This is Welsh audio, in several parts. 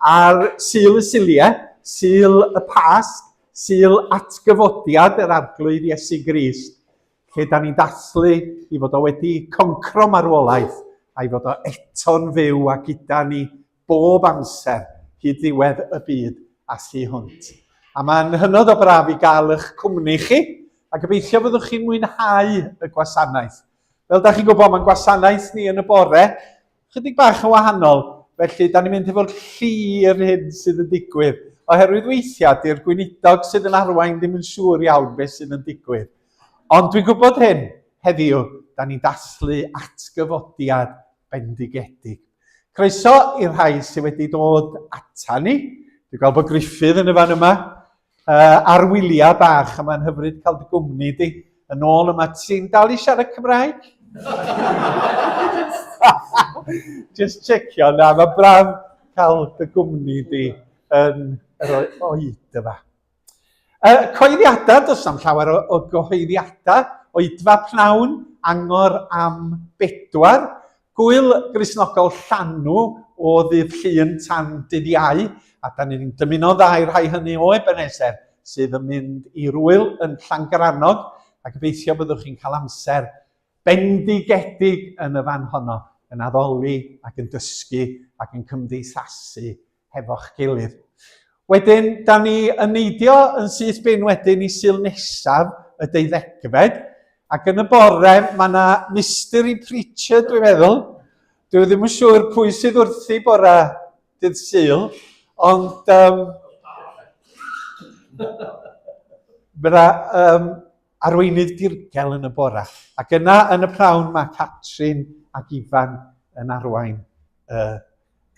ar Sul y Siliau, Sul y Pasg, Sul atgyfodiad yr arglwydd Iesu Grist, lle da ni'n dathlu i fod o wedi concro marwolaeth a i fod o eto'n fyw a gyda ni bob amser hyd ddiwedd y byd a thu hwnt. A mae'n hynod o braf i gael eich cwmni chi, a gobeithio fyddwch chi'n mwynhau y gwasanaeth. Fel da chi'n gwybod, mae'n gwasanaeth ni yn y bore, chydig bach yn wahanol, felly da ni'n mynd efo'r llir hyn sydd yn digwydd. Oherwydd weithiau, di'r gweinidog sydd yn arwain ddim yn siŵr iawn beth sydd yn digwydd. Ond dwi'n gwybod hyn, heddiw, da ni'n dathlu atgyfodiad bendigedig. Croeso i'r rhai sydd wedi dod ata ni. Dwi'n gweld bod Griffith yn y fan yma, ar wyliau bach, a mae'n hyfryd cael dy gwmni di. Yn ôl yma, ti'n dal i siarad Cymraeg? Just checio, na, mae braf cael dy gwmni di yn yr oed yma. Coeddiadau, does na'm llawer o gyhoeddiadau, oedfa pnawn, angor am 4, gwyl Gristnogol Llanw o ddydd Llun tan dydd Iau, a da ni'n dymuno dda i'r rhai hynny o Ebenezer sydd yn mynd i'r wyl yn Llangrannog, a gobeithio byddwch chi'n cael amser bendigedig yn y fan honno, yn addoli ac yn dysgu ac yn cymdeithasu hefo'ch gilydd. Wedyn, da ni yn neidio yn syth bin wedyn i Sul nesaf y 12fed, ac yn y bore mae yna mystery preacher, dwi'n meddwl. Dwi ddim yn siŵr pwy sydd wrthi bore dydd Sul, ond mae arweinydd dirgel yn y bore. Ac yna yn y prawn mae Catrin ac Ifan yn arwain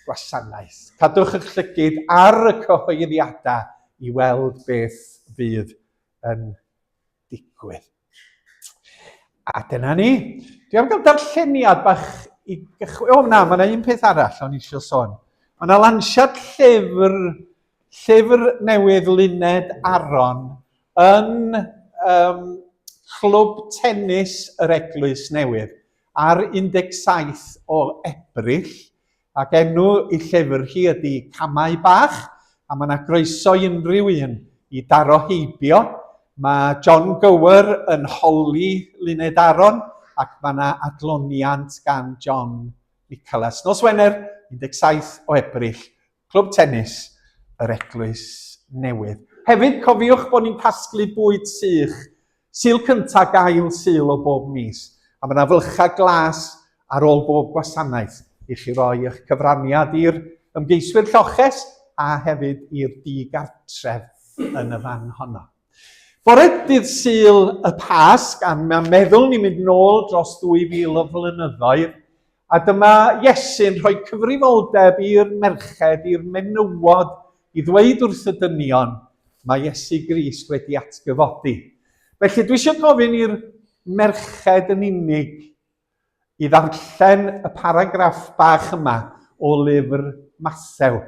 gwasanaeth. Cadwch eich llygyd ar y cyhoeddiadau i weld beth fydd yn digwydd. A dyna ni. Dwi am gael darlleniad bach i gychwyn. O na, mae yna un peth arall o'n i eisiau sôn. Mae yna lansiad llyfr newydd Luned Aron yn clwb tennis yr Eglwys Newydd ar 17 o Ebrill, ac enw i llyfr hi ydy Camau Bach, a mae yna groeso i unrhyw un i daro heibio. Mae John Gower yn holi Luned Aron, ac mae yna adloniant gan John Nicholas. Nos Wener, 17 o Ebrill, clwb tennis yr Eglwys Newydd. Hefyd, cofiwch bod ni'n casglu bwyd sych, Sul cyntaf, gael Sul o bob mis. A mae yna fylcha glas ar ôl bob gwasanaeth i chi roi eich cyfraniad i'r ymgeiswyr lloches a hefyd i'r digartref yn y fan honno. Bore dydd Sul y Pasg, a mae'n meddwl ni'n mynd nôl dros 2000 o flynyddoedd, a dyma Iesu'n rhoi cyfrifoldeb i'r merched, i'r menywod, i ddweud wrth y dynion, mae Iesu Grist wedi atgyfodi. Felly dwi eisiau gofyn i'r merched yn unig i ddarllen y paragraff bach yma o lyfr Mathew,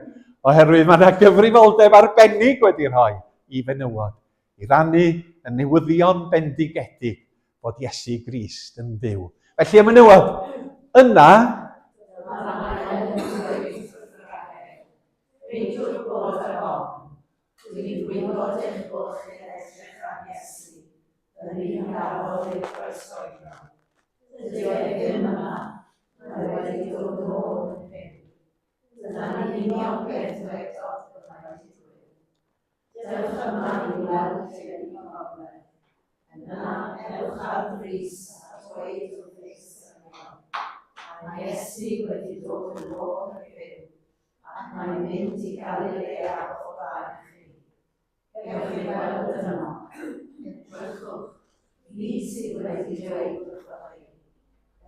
oherwydd mae yna gyfrifoldeb arbennig wedi rhoi i fenywod, i rannu y newyddion bendigedig bod Iesu Grist yn fyw. Felly y menywod, yna, Rydw'r bod ar hon, dwi'n gwybod eich bod chi'n edrych am Iesu, yn un gafod eich croesoeddo. Dydy e ddim yma, mae wedi dod nôl yn fyw. Dyna'n union beth wedodd byddai wedi dweud. Dewch yma i weld lle yn y gogledd. Yna ewch ar frys a dweud wrth eich syniad. Mae Iesu wedi dod yn ôl yn fyw. Ac mae'n mynd i Galilea o fan chi. Ewch i weld yno. Edrychwch, fi sydd wedi dweud wrtho chi.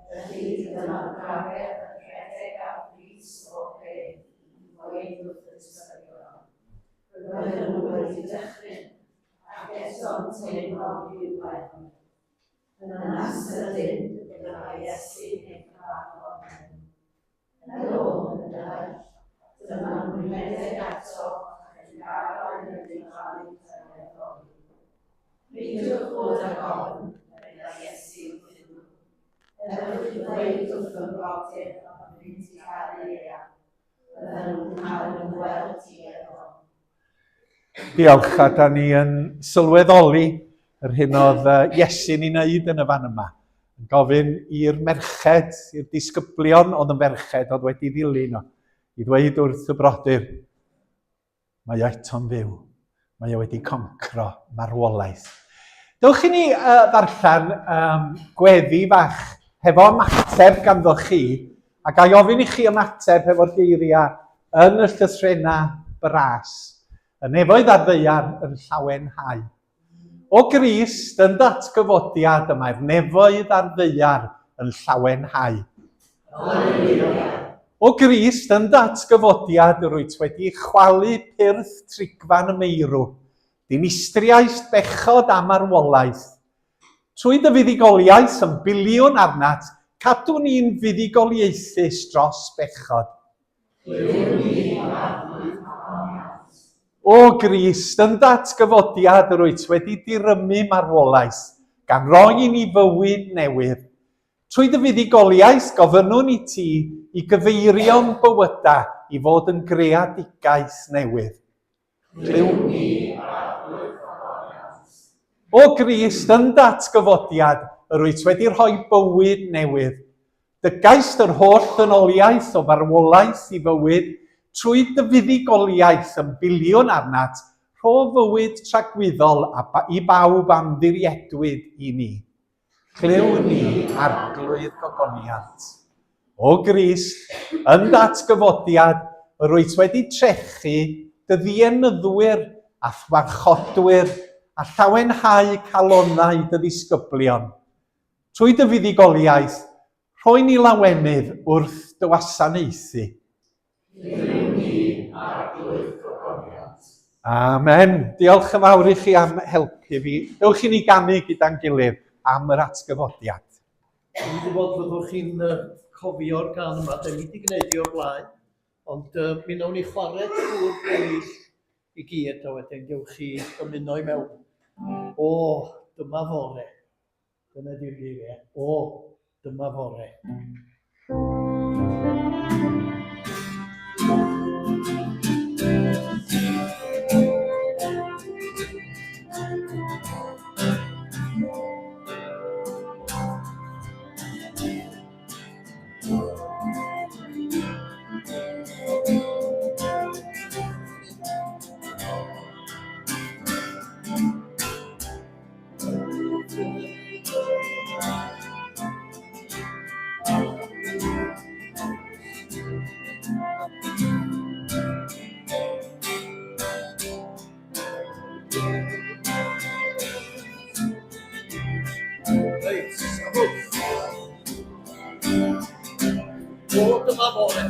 Felly dyna'r grafedd yn rhedeg ar frys o beth i ddweud wrth y disgyblion. Roedden nhw wedi dychryn, ac eto'n teimlo rhywbeth. Yn sydyn, byddai Iesu yn cyfarfod. Yn ôl yn dweud. Dyma'n rhedeg ato ac yn gadael yn y ddifaru tyneddol. Rydwch bod ar ofn, byddai Iesu wrthyn nhw. Ewch i ddweud wrth y brodyr am fynd i Galilea. Bydden nhw'n cael yn gweld Diolch, a da ni yn sylweddoli yr hyn oedd Iesu'n ei wneud yn y fan yma. Yn gofyn i'r merched, i'r disgyblion oedd yn merched oedd wedi ddilyn o, i ddweud wrth y brodyr, mae o eto'n fyw. Mae o wedi concro marwolaeth. Dewch i ni ddarllen gweddi fach hefo ymateb ganddo chi, a ga i ofyn i chi ymateb hefo'r geiriau yn y llythrennau bras. Y nefoedd ar ddeiar yn llawenhau. O Grist yn datgyfodiad y mae'r nefoedd ar ddeiar yn llawenhau. O Grist yn datgyfodiad yr wyt wedi chwalu pyrth trigfan y meirw, dinistriaeth bechod am arwolaeth. Trwy dy fuddigoliaeth yn biliwn arnat, cadw ni'n fuddigoliaethus dros bechod. O Grist yn datgyfodiad yr wyt wedi dirymu marwolaeth, gan roi i ni fywyd newydd. Trwy dy fuddigoliaeth gofynnwn i ti i gyfeirio'n bywyda i fod yn greadigaeth newydd. O Grist yn datgyfodiad yr wyt wedi rhoi bywyd newydd. Dygais yr holl ddynoliaeth o farwolaeth i fywyd trwy dy fuddigoliaeth yn biliwn arnat, rho fywyd tragwyddol i bawb am ddiriedwyd i ni. Clyw ni arglwydd gogoniant. O Grist, yn datgyfodiad, yr wyt wedi trechu dy ddienydwyr a thwarchodwyr a llawenhau calonnau dy ddisgyblion. Trwy dy fuddigoliaeth, rhoi ni lawenydd wrth dy wasanaethu. Amen. Diolch yn fawr i chi am helpu fi. Dewch i ni ganu gyda'n gilydd am yr atgyfodiad. Dwi'n gwybod fyddwch chi'n cofio'r gan yma, da ni wedi gwneud i o'r blaen, ond mi wnawn ni chwarae trwy'r beill i gyd, a wedyn gewch chi ymuno i mewn. O, dyma fore. Dyna di'r geiriau. O, dyma fore. O, dyma fore.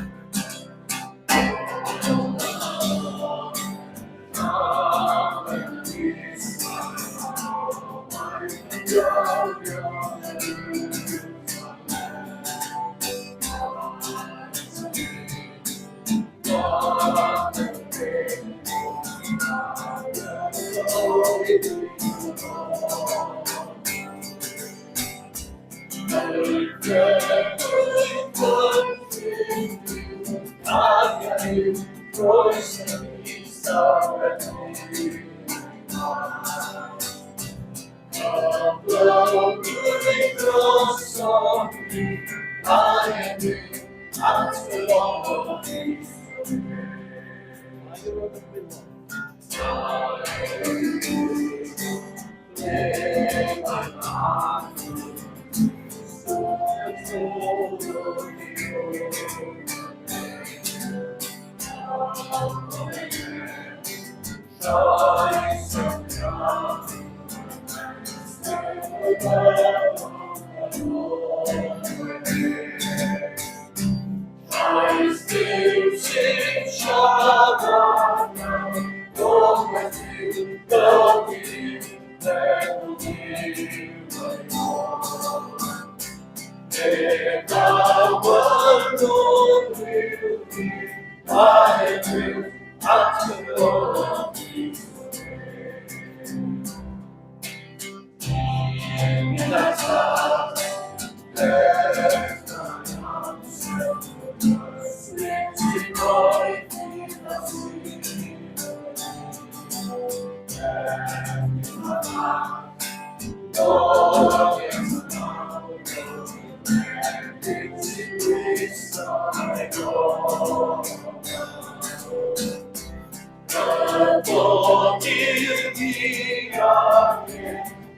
dod i'r diog,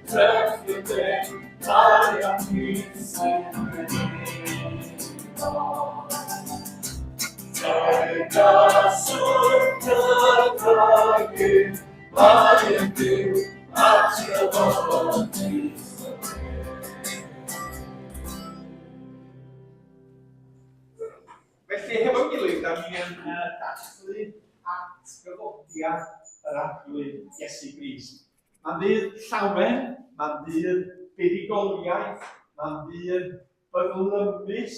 trefyd mae am ni sy'n Gaswr cyfrogi, mae yn byw at gyfod ni. Felly, hefo'n gilydd, da ni yn dathlu at gyfodiad yr arglwydd Iesu Grist. Mae'n ddydd llawen, mae'n ddydd buddugoliaeth, mae'n ddydd bydlymus,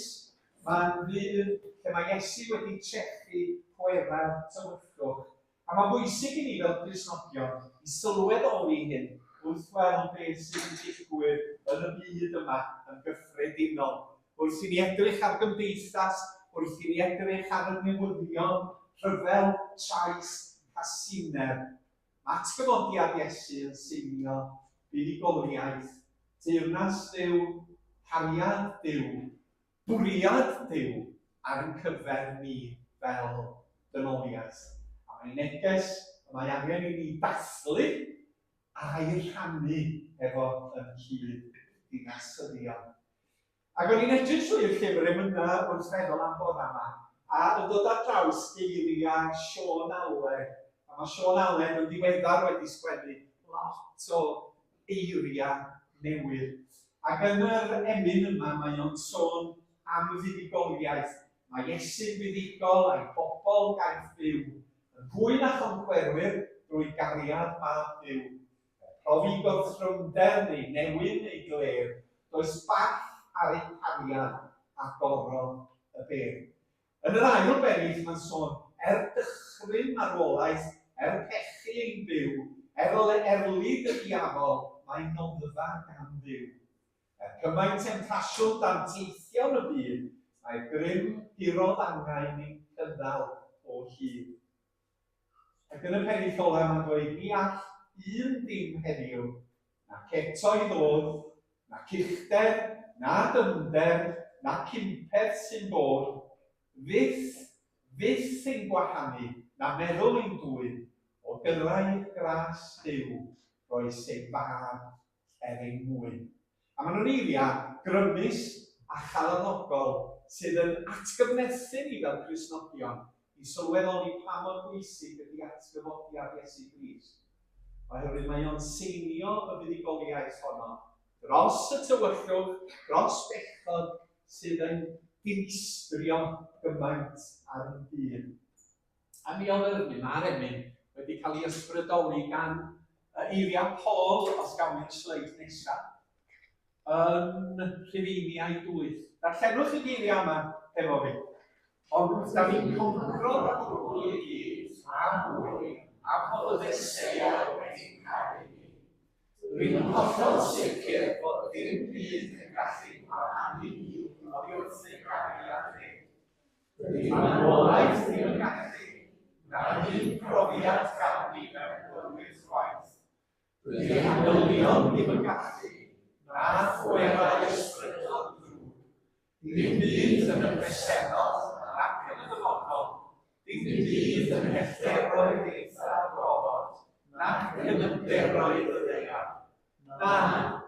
mae'n ddydd lle mae Iesu wedi trechu pwerau'r tywyllwch. A mae'n bwysig i ni fel Cristnogion i sylweddoli hyn wrth weld beth sy'n digwydd yn y byd yma yn gyffredinol. Wrth i ni edrych ar gymdeithas, wrth i ni edrych ar y newyddion, rhyfel, trais, casiner. Mae atgyfodiad Iesu yn seinio buddugoliaeth, teyrnas Duw, cariad Duw, bwriad Duw ar ein cyfer ni fel dynoliaeth. A mae'n neges y mae angen i ni dathlu a'i rhannu efo yn cyd dinasyddion. Ac o'n i'n edrych trwy'r llyfr yma wrth feddwl am bod yma, a yn dod ar draws geiriau Sean Allen. A mae Sean Allen yn ddiweddar wedi sgwennu lot o eiriau newydd. Ac yn yr emyn yma mae o'n sôn am fuddugoliaeth. Mae Iesu'n fuddigol a'i bobl gaeth byw yn fwy na chonchwerwyr drwy gariad mab Duw. Profi gwrthryfnder neu newyn ei gler, does bach ar ei cariad a gorodd y byr. Yn yr ail beryll mae'n sôn, dychryn marwolaeth, pechu ein byw, erlyd y diafol, mae'n noddfa gan Dduw. Cymaint temtasiwn dan teithio'n y byd, mae grym hirodd angain ni'n cynnal o hyd. Ac yn y peryll ola mae'n dweud, ni all un dim heddiw, na ceto i ddod, na cychter, na dymder, na cympedd sy'n bod, fyth sy'n gwahanu, na meddwl ein dwyn, o gyrraedd gras Duw, roes ei fab ein mwyn. A maen nhw'n eiriau grymus a chalanogol sydd yn atgyfnerthu ni fel Cristnogion i sylweddoli pa mor bwysig ydy atgyfodiad Iesu Grist. Oherwydd mae o'n seinio y fuddugoliaeth honno dros y tywyllwch, dros bechod sydd yn dinistrio gymaint ar y byd. A mi oedd mae'r emyn wedi cael ei ysbrydoli gan eiriau Paul, os gawn ni'r sleid nesaf, yn Rhufeiniau 8. Darllenwch y geiriau yma efo fi. Ond da ni'n compro cwbl i gyd am mwy am hoddesau wedi'n cael ni. Rwy'n hollol sicr bod dim byd yn gallu parhau ni oddi wrth ei gariad ni. Rwy'n marwolaeth ddim yn gallu, na un profiad gael ni mewn bywyd chwaith. Rwy'n manylion ddim yn gallu, na phwerau ysbrydol drwg. Dim byd yn y presennol ac yn y dyfodol. Dim byd yn hellteroedd eitha gofod, nac yn ymderoedd y ddear. Na,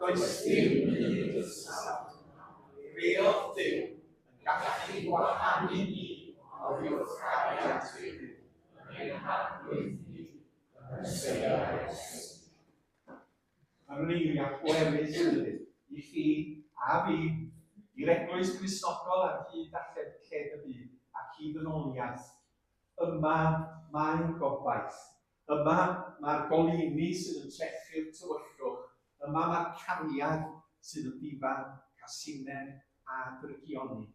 does dim byd ysaf. Reodd Duw yn gallu gwahanu ni oddi wrth cariad Duw. Yn harglwydd ni yn Meseia Iesu. Mae'n eiriau pwerus i chi a fi, i'r eglwys Cristnogol ar hyd a lled y byd, ac hyd yn oliaeth. Yma mae'n gobaith. Yma mae'r goleuni sydd yn trechu'r tywyllwch. Yma mae'r cariad sydd yn difan casinau a drygioni.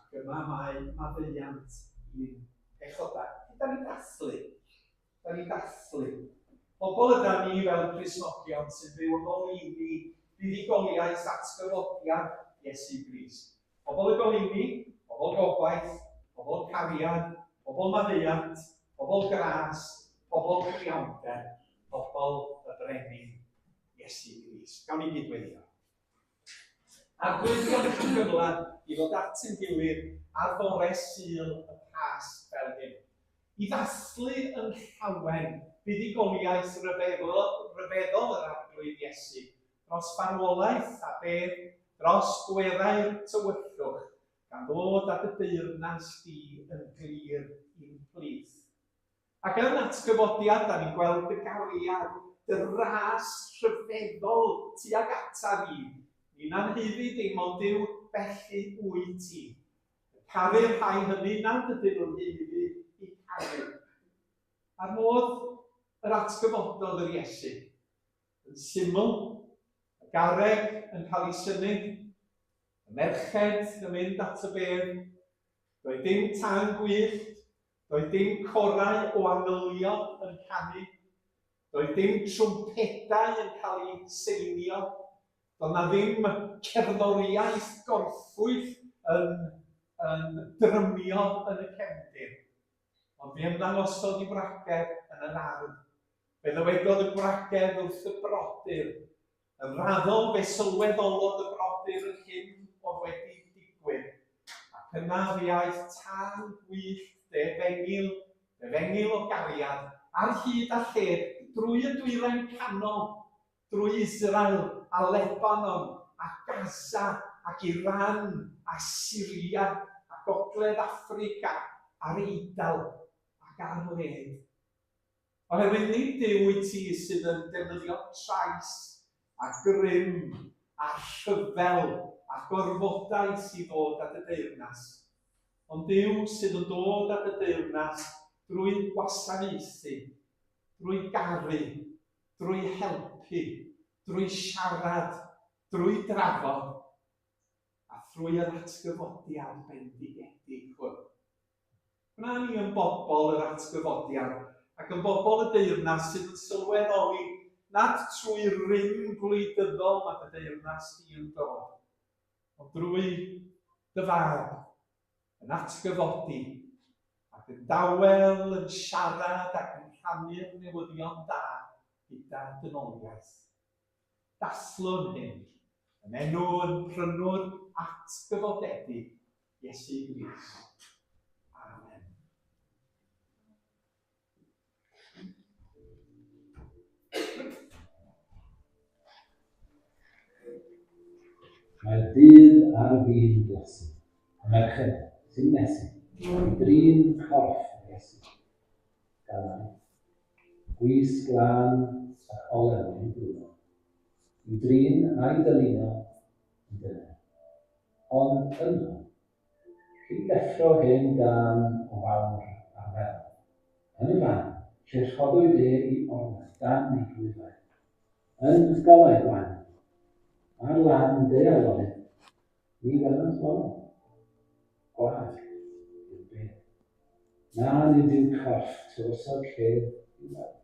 Ac yma mae maddeuant i'n pechodau. Da ni'n dathlu. Da ni'n dathlu. Pobl yda ni fel Cristnogion sy'n byw yn goleuni fuddugoliaeth atgyfodiad Iesu Grist. Pobl y goleuni, pobl gobaith, pobl cariad, pobl maddeuant, pobl gras, pobl criawnder, pobl y brenin Iesu Grist. Gawn ni gydweithio. A'r gwyddion yn gyfle i fod at yn gilydd ar fore Sul y Pasg fel hyn. I ddathlu yn llawen buddugoliaeth ryfeddol yr arglwydd Iesu, dros farwolaeth a beth, dros gwerau'r tywyllwch, gan ddod at y deyrnas di yn glir i'n plith. Ac yn atgyfodiad, da ni'n gweld y gariad, y ras rhyfeddol tuag ata ni. Ni'n anhyddu dim ond yw felly wyt ti. Caru'r rhai hynny nad ydyn nhw'n hyddu i caru. Ar modd yr atgyfododd yr Iesu. Yn syml, y garreg yn cael ei symud, y merched yn mynd at y bedd, doedd dim tân gwyllt, doedd dim corau o anylio yn canu, doedd dim trwmpedau yn cael ei seinio, doedd na ddim cerddoriaeth gorffwys yn drymio yn y cefndir. Ond mi ymddangosodd i wragedd yn yr ardd. Fe ddywedodd y gwragedd wrth y brodyr, yn raddol fe sylweddolodd y brodyr yn hyn oedd wedi digwydd. Ac yna ddiaeth tân gwyllt, defengil o gariad, ar hyd a lled, drwy y dwyrain canol, drwy Israel a Lebanon, a Gaza, ac Iran, a Syria, a Gogledd Affrica, a'r Eidal, ac ar led. Oherwydd nid Duw wyt ti sydd yn defnyddio trais, a grym, a rhyfel, a gorfodaeth i ddod at y deyrnas. Ond Duw sydd yn dod at y deyrnas drwy gwasanaethu, drwy garu, drwy helpu, drwy siarad, drwy drafod, a drwy yr atgyfodiad bendigedig hwn. Gwna ni yn bobl yr atgyfodiad, ac yn bobl y deyrnas sydd yn sylweddoli nad trwy rym gwleidyddol mae y deyrnas di yn dod, ond drwy dy farn, yn atgyfodi, ac yn dawel, yn siarad ac yn rhannu'r newyddion da gyda dynoliaeth. Daslwn hyn, yn enw yn prynwr atgyfodedig Iesu Grist. Amen. Mae'r dydd ar fin glasu, y merched sy'n nesu, i drin corff Iesu. Gan gwys glân ac olew yn dwylo, i drin a'i dyluno yn dyna. Ond yno, cyn deffro hyn dan o fawr ar fel, yn y fan, lle rhodwyd i ornau dan ei glwyfau, yn golau gwan, ar lan de aloedd, ni welwn sôn, gwag yw'r beth. Na nid yw corff tywysog llef i weld,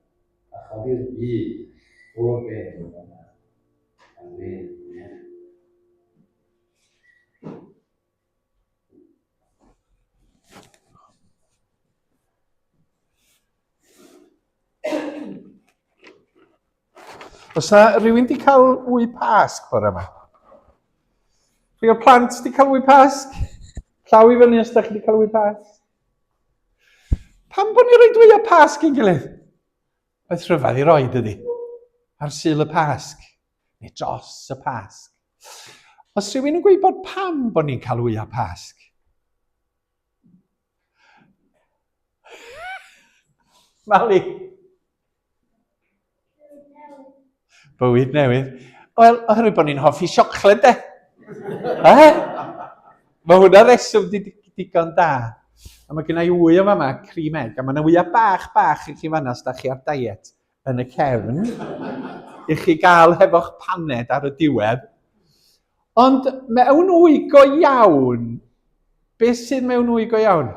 a chodi'r byd o'r beth o'r yma. Amen. Os na rhywun di cael wy pasg bore yma? Rwy'r plant di cael wy pasg? Llaw i fyny os da chi di cael wy pasg? Pam bod ni roi dwy o pasg i'n gilydd? Oedd rhyfedd i roi dydi? Ar syl y pasg, neu dros y pasg. Os rhywun yn gwybod pam bod ni'n cael wy o pasg? Mali? Bywyd newydd. Wel, oherwydd bod ni'n hoffi siocled, de. Mae hwnna reswm digon da. A mae gennau wy o fama, cream egg, a mae yna wyau bach i chi fanna os da chi ar diet yn y cefn, i chi gael hefo'ch paned ar y diwedd. Ond mewn wy go iawn, beth sydd mewn wy go iawn?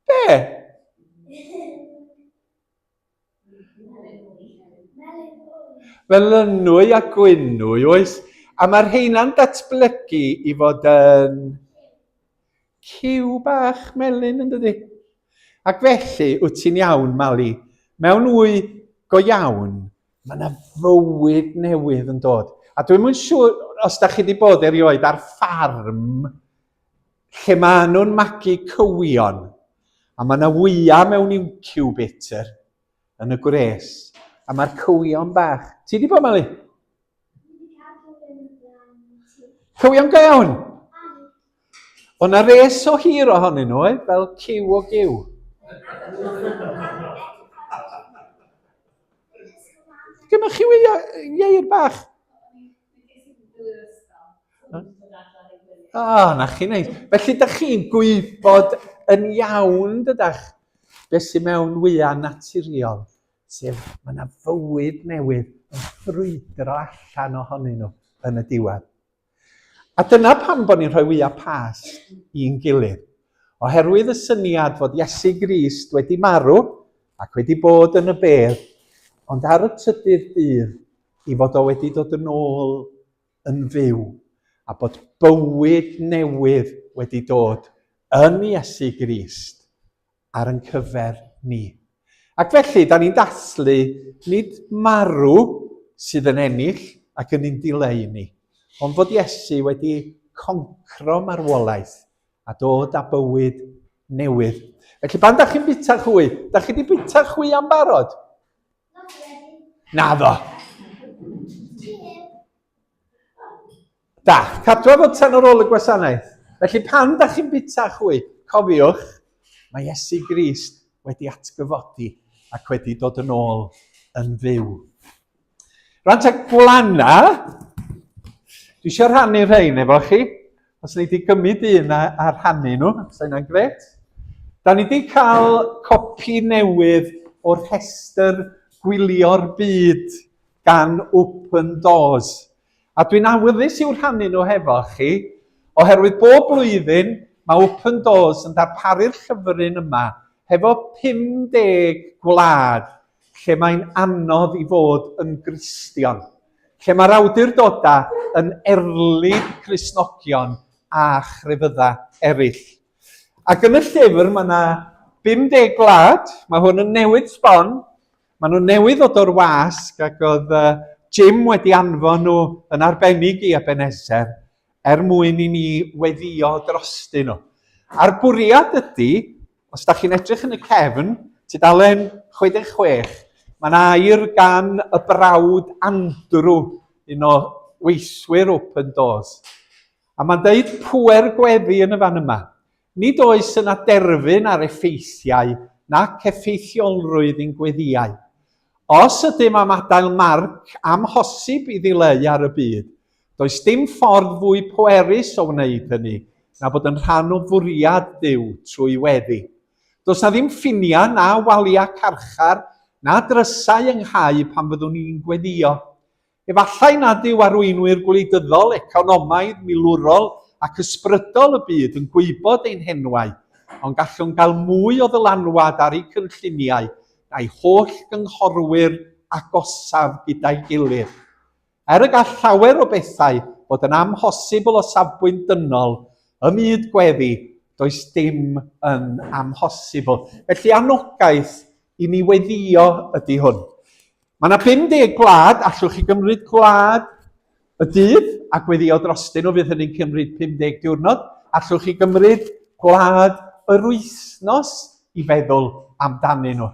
Be? Felynwy a gwynwy, oes? A mae'r heina'n datblygu i fod yn ciw bach melyn yn dydi? Ac felly, wyt ti'n iawn, Mali, mewn wy go iawn, mae yna fywyd newydd yn dod. A dwi'n mynd siŵr, os da chi wedi bod erioed ar ffarm lle maen nhw'n magu cywion, a mae yna wyau mewn incubator yn y gwres, a mae'r cywion bach. Ti di bod, Mali? Cywion go iawn? Ond na res o hir ohonyn nhw, fel ciw o giw. Gynnoch chi ieir bach? Na chi neud. Felly, da chi'n gwybod yn iawn, dydach, beth sy'n mewn wyau naturiol, sef mae yna fywyd newydd yn ffrwydro allan ohonyn nhw yn y diwedd. A dyna pam bod ni'n rhoi wyau pas i'n gilydd. Oherwydd y syniad fod Iesu Grist wedi marw ac wedi bod yn y bedd, ond ar y trydydd dydd i fod o wedi dod yn ôl yn fyw, a bod bywyd newydd wedi dod yn Iesu Grist ar yn cyfer ni. Ac felly, da ni'n dathlu nid marw sydd yn ennill ac yn ein dileu ni, ond fod Iesu wedi concro marwolaeth a dod â bywyd newydd. Felly, pan da chi'n bita chwi? Da chi wedi bita chwi am barod? Na ddo. Da, cadwa fod tan ar ôl y gwasanaeth. Felly, pan da chi'n bita chwi, cofiwch, mae Iesu Grist wedi atgyfodi ac wedi dod yn ôl yn fyw. Rant ag glanna, dwi eisiau rhannu rhain efo chi, os ni wedi gymryd un a rhannu nhw, so yna'n gret. Da ni wedi cael copi newydd o'r rhestr gwylio'r byd gan Open Doors. A dwi'n awyddus i'w rhannu nhw hefo chi, oherwydd bob blwyddyn mae Open Doors yn darparu'r llyfryn yma hefo 50 gwlad lle mae'n anodd i fod yn Gristion, lle mae'r awdurdodau yn erlid Cristnogion a chrefydda eraill. Ac yn y llyfr mae yna 50 gwlad, mae hwn yn newid sbon, mae nhw'n newydd ddod o'r wasg ac oedd Jim wedi anfon nhw yn arbennig i Ebenezer mwyn i ni weddio drostyn nhw. A'r bwriad ydy, os da chi'n edrych yn y cefn, tudalen 66, mae'n air gan y brawd Andrew, un o weithwyr Open Doors. A mae'n deud pŵer gweddi yn y fan yma. Nid oes yna derfyn ar effeithiau nac effeithiolrwydd i'n gweddiau. Os ydym am adael marc amhosib i ddileu ar y byd, does dim ffordd fwy pwerus o wneud hynny na bod yn rhan o fwriad Duw trwy weddi. Does na ddim ffinia na waliau carchar na drysau ynghau pan fyddwn ni'n gweddio. Efallai nad yw arweinwyr gwleidyddol, economaidd, milwrol ac ysbrydol y byd yn gwybod ein henwau, ond gallwn gael mwy o ddylanwad ar eu cynlluniau a'i holl gynghorwyr agosaf gyda'i gilydd. Y gall llawer o bethau bod yn amhosibl o safbwynt dynol, y myd gweddi, does dim yn amhosibl. Felly anogaeth i ni weddio ydy hwn. Mae yna 50 gwlad, allwch chi gymryd gwlad y dydd a gweddio drostyn nhw, fydd hynny'n cymryd 50 diwrnod. Allwch chi gymryd gwlad yr wythnos i feddwl amdanyn nhw.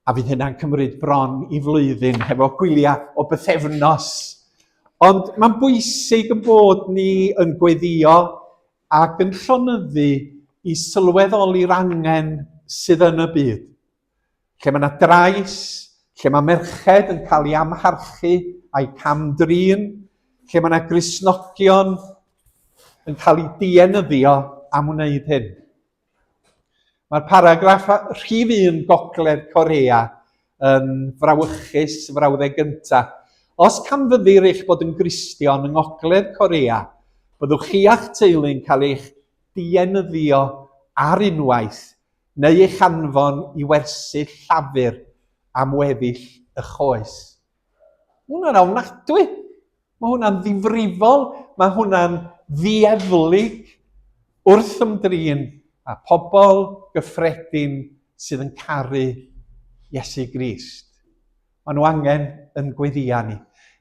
A fydd hynna'n cymryd bron i flwyddyn hefo gwyliau o bythefnos. Ond mae'n bwysig yn bod ni yn gweddio ac yn llonyddu i sylweddoli'r angen sydd yn y byd. Lle mae yna drais, lle mae merched yn cael ei amharchu a'i camdrin, lle mae yna Gristnogion yn cael ei dienyddio am wneud hyn. Mae'r paragraff rhif 1 Gogledd Corea yn frawychus frawddeg gyntaf. Os canfyddir eich bod yn Gristion yng Ngogledd Corea, byddwch chi a'ch teulu'n cael eich dienyddio ar unwaith neu eich anfon i wersi llafur am weddill y choes. Mae hwnna'n ofnadwy. Mae hwnna'n ddifrifol. Mae hwnna'n ddieflig wrth ymdrin a pobl gyffredin sydd yn caru Iesu Grist. Maen nhw angen yn gweddio ni.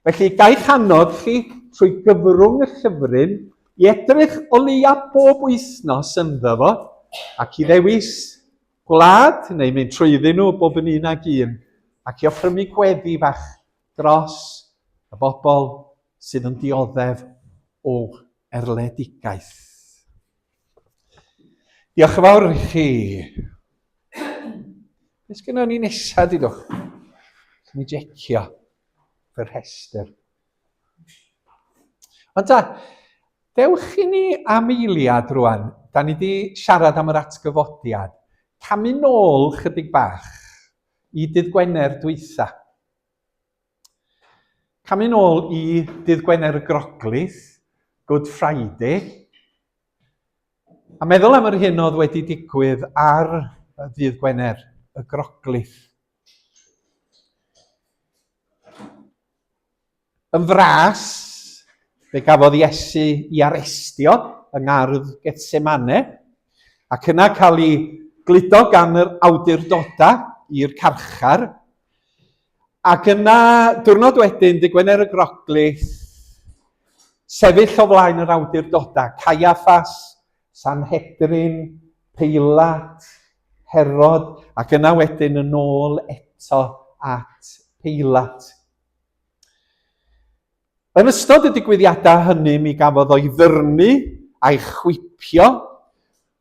Felly, gaich annog chi trwy gyfrwng y llyfryn I edrych o leia bob wythnos ynddo fo, ac i ddewis gwlad, neu mynd trwyddyn nhw bob yn un ag un, ac i offrymu gweddi bach dros y bobl sydd yn dioddef o erledigaeth. Diolch yn fawr i chi. Beth gynno ni nesaf, dydwch? Ni jecio fy rhestr. Ond ta, dewch i ni am eiliad rwan. Da ni wedi siarad am yr atgyfodiad. Camu nôl chydig bach i dydd Gwener dwytha. Camu nôl i dydd Gwener y Groglith, Good Friday. A meddwl am yr hyn oedd wedi digwydd ar y dydd Gwener y Groglith. Yn fras, fe gafodd Iesu i arestio yng ngardd Getsemane, ac yna cael ei gludo gan yr awdurdodau i'r carchar. Ac yna, diwrnod wedyn, dydd Gwener y Groglith, sefyll o flaen yr awdurdodau, Caiaffas, Sanhedrin, Peilat, Herod, ac yna wedyn yn ôl eto at Peilat. Yn ystod y digwyddiadau hynny, mi gafodd o'i ddyrnu a'i chwipio,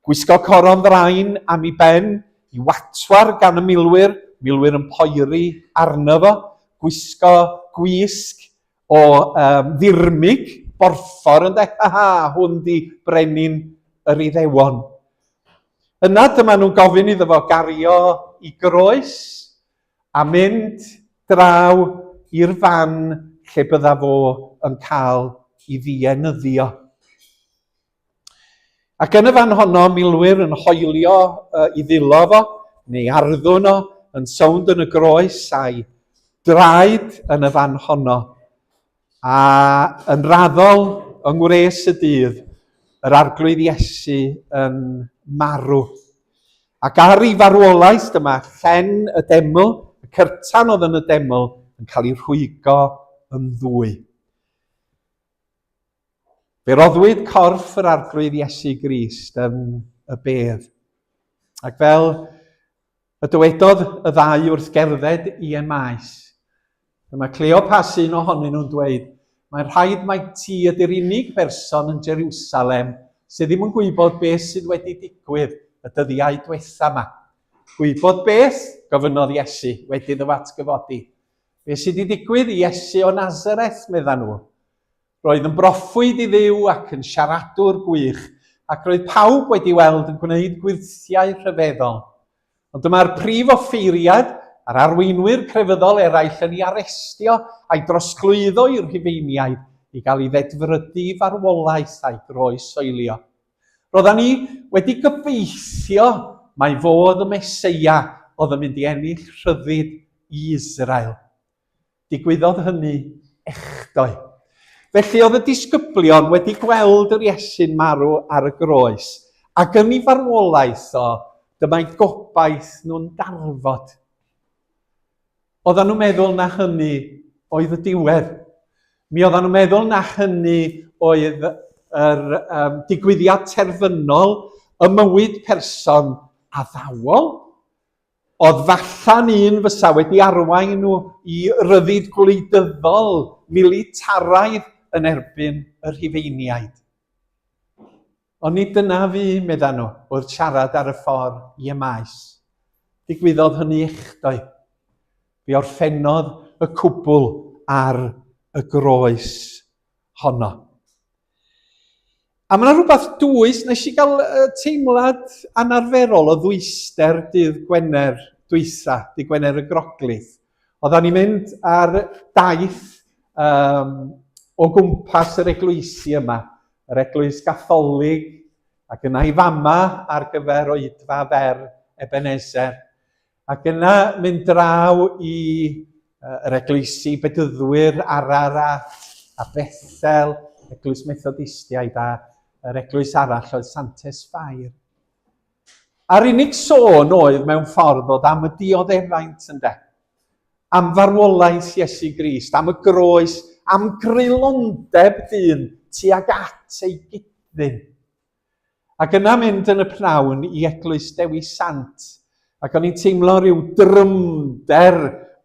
gwisgo coron ddrain am ei ben, i watwar gan y milwyr yn poeri arno fo, gwisgo gwisg o ddirmig, borffor yn de, hwn di brenin yr Iddewon. Yna dyma nhw'n gofyn iddo fo gario i groes a mynd draw i'r fan lle bydda fo yn cael i ddienyddio. Ac yn y fan honno, milwyr yn hoelio i ddilo fo, neu arddwn o, yn sownd yn y groes a'i draed yn y fan honno. A yn raddol yng ngwres y dydd, yr arglwydd Iesu yn marw. Ac ar ei farwolaeth dyma, llen y deml, y cyrtan oedd yn y deml, yn cael ei rhwygo yn ddwy. Fe roddwyd corff yr arglwydd Iesu Grist yn y bedd. Ac fel y dywedodd y ddau wrth gerdded i Emmaus, dyma Cleopas un ohonyn nhw'n dweud, mae'n rhaid mai ti ydy'r unig berson yn Jerusalem sydd ddim yn gwybod beth sydd wedi digwydd y dyddiau diwetha yma. Gwybod beth? Gofynodd Iesu wedi iddo atgyfodi. Beth sydd wedi digwydd i Iesu o Nazareth, meddan nhw. Roedd yn broffwyd i Dduw ac yn siaradwr gwych, ac roedd pawb wedi weld yn gwneud gwirthiau rhyfeddol. Ond dyma'r prif offeiriad a'r arweinwyr crefyddol eraill yn ei arestio a'i drosglwyddo i'r Rhufeiniaid i gael ei ddedfrydu farwolaeth a'i groes soelio. Roeddan ni wedi gobeithio mai fodd y Meseia oedd yn mynd i ennill rhyddid i Israel. Digwyddodd hynny echdoi. Felly oedd y disgyblion wedi gweld yr Iesu'n marw ar y groes, ac yn ei farwolaeth o, dyma'i gobaith nhw'n darfod. Oeddan nhw'n meddwl na hynny oedd y diwedd. Mi oeddan nhw'n meddwl na hynny oedd yr digwyddiad terfynol y mywyd person addawol. Oedd fallan un fysa wedi arwain nhw i ryddid gwleidyddol militaraidd yn erbyn y Rhufeiniaid. Ond nid dyna fi, meddan nhw, wrth siarad ar y ffordd i Emmaus. Digwyddodd hynny echdoi. Fe orffennodd y cwbl ar y groes honno. A mae yna rhywbeth dwys, nes i gael teimlad anarferol o ddwyster dydd Gwener dwytha, dydd Gwener y Groglith. Oeddan ni'n mynd ar daith o gwmpas yr eglwysi yma, yr eglwys Gatholig, ac yna i fama ar gyfer oedfa fer Ebenezer. Ac yna mynd draw i yr eglwysi Bedyddwyr, Ararat a Bethel, eglwys Methodistiaid a yr eglwys arall oedd Santes Fair. A'r unig sôn oedd mewn ffordd oedd am y dioddefaint ynde. Am farwolaeth Iesu Grist, am y groes am grylondeb dyn tuag at ei gydyn. Ac yna mynd yn y pnawn i Eglwys Dewi Sant. Ac o'n i'n teimlo rhyw drymder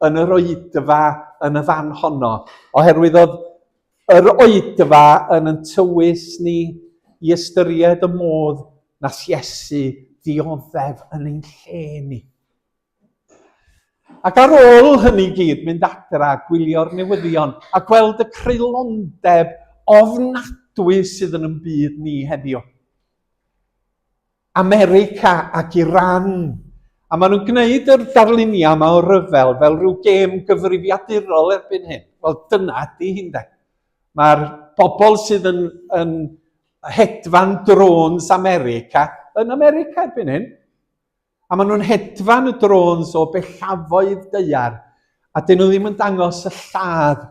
yn yr oedfa yn y fan honno, oherwydd oedd yr oedfa yn tywys ni i ystyried y modd na Iesu ddioddef yn ein lle ni. Ac ar ôl hynny gyd, mynd adra, gwylio'r newyddion, a gweld y crylondeb ofnadwy sydd yn byd ni heddiw. America ac Iran. A maen nhw'n gwneud yr darluniau yma o ryfel fel rhyw gêm gyfrifiadurol erbyn hyn. Wel, dyna ydi hyn de. Mae'r bobl sydd yn hedfan drones America yn America erbyn hyn. A maen nhw'n hedfan y drones o bellafoedd deiar. A dyn nhw ddim yn dangos y lladd.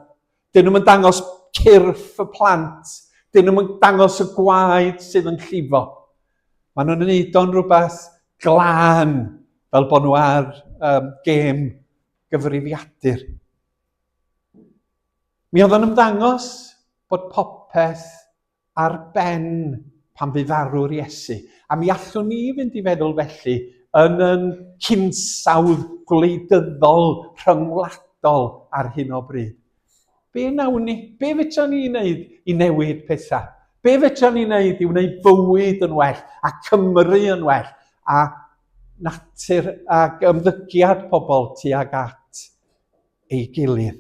Dyn nhw'n dangos cyrff y plant. Dyn nhw'n dangos y gwaed sydd yn llifo. Maen nhw'n gwneud o'n rhywbeth glân, fel bod nhw ar gêm gyfrifiadur. Mi oedd yn ymddangos bod popeth ar ben pan fu farw'r Iesu. A mi allwn ni fynd i feddwl felly yn yn hinsawdd gwleidyddol, rhyngwladol ar hyn o bryd. Be nawn ni? Be fedrwn ni wneud i newid pethau? Be fedrwn ni wneud i wneud bywyd yn well, a Cymru yn well, a natur ac ymddygiad pobl tuag at ei gilydd.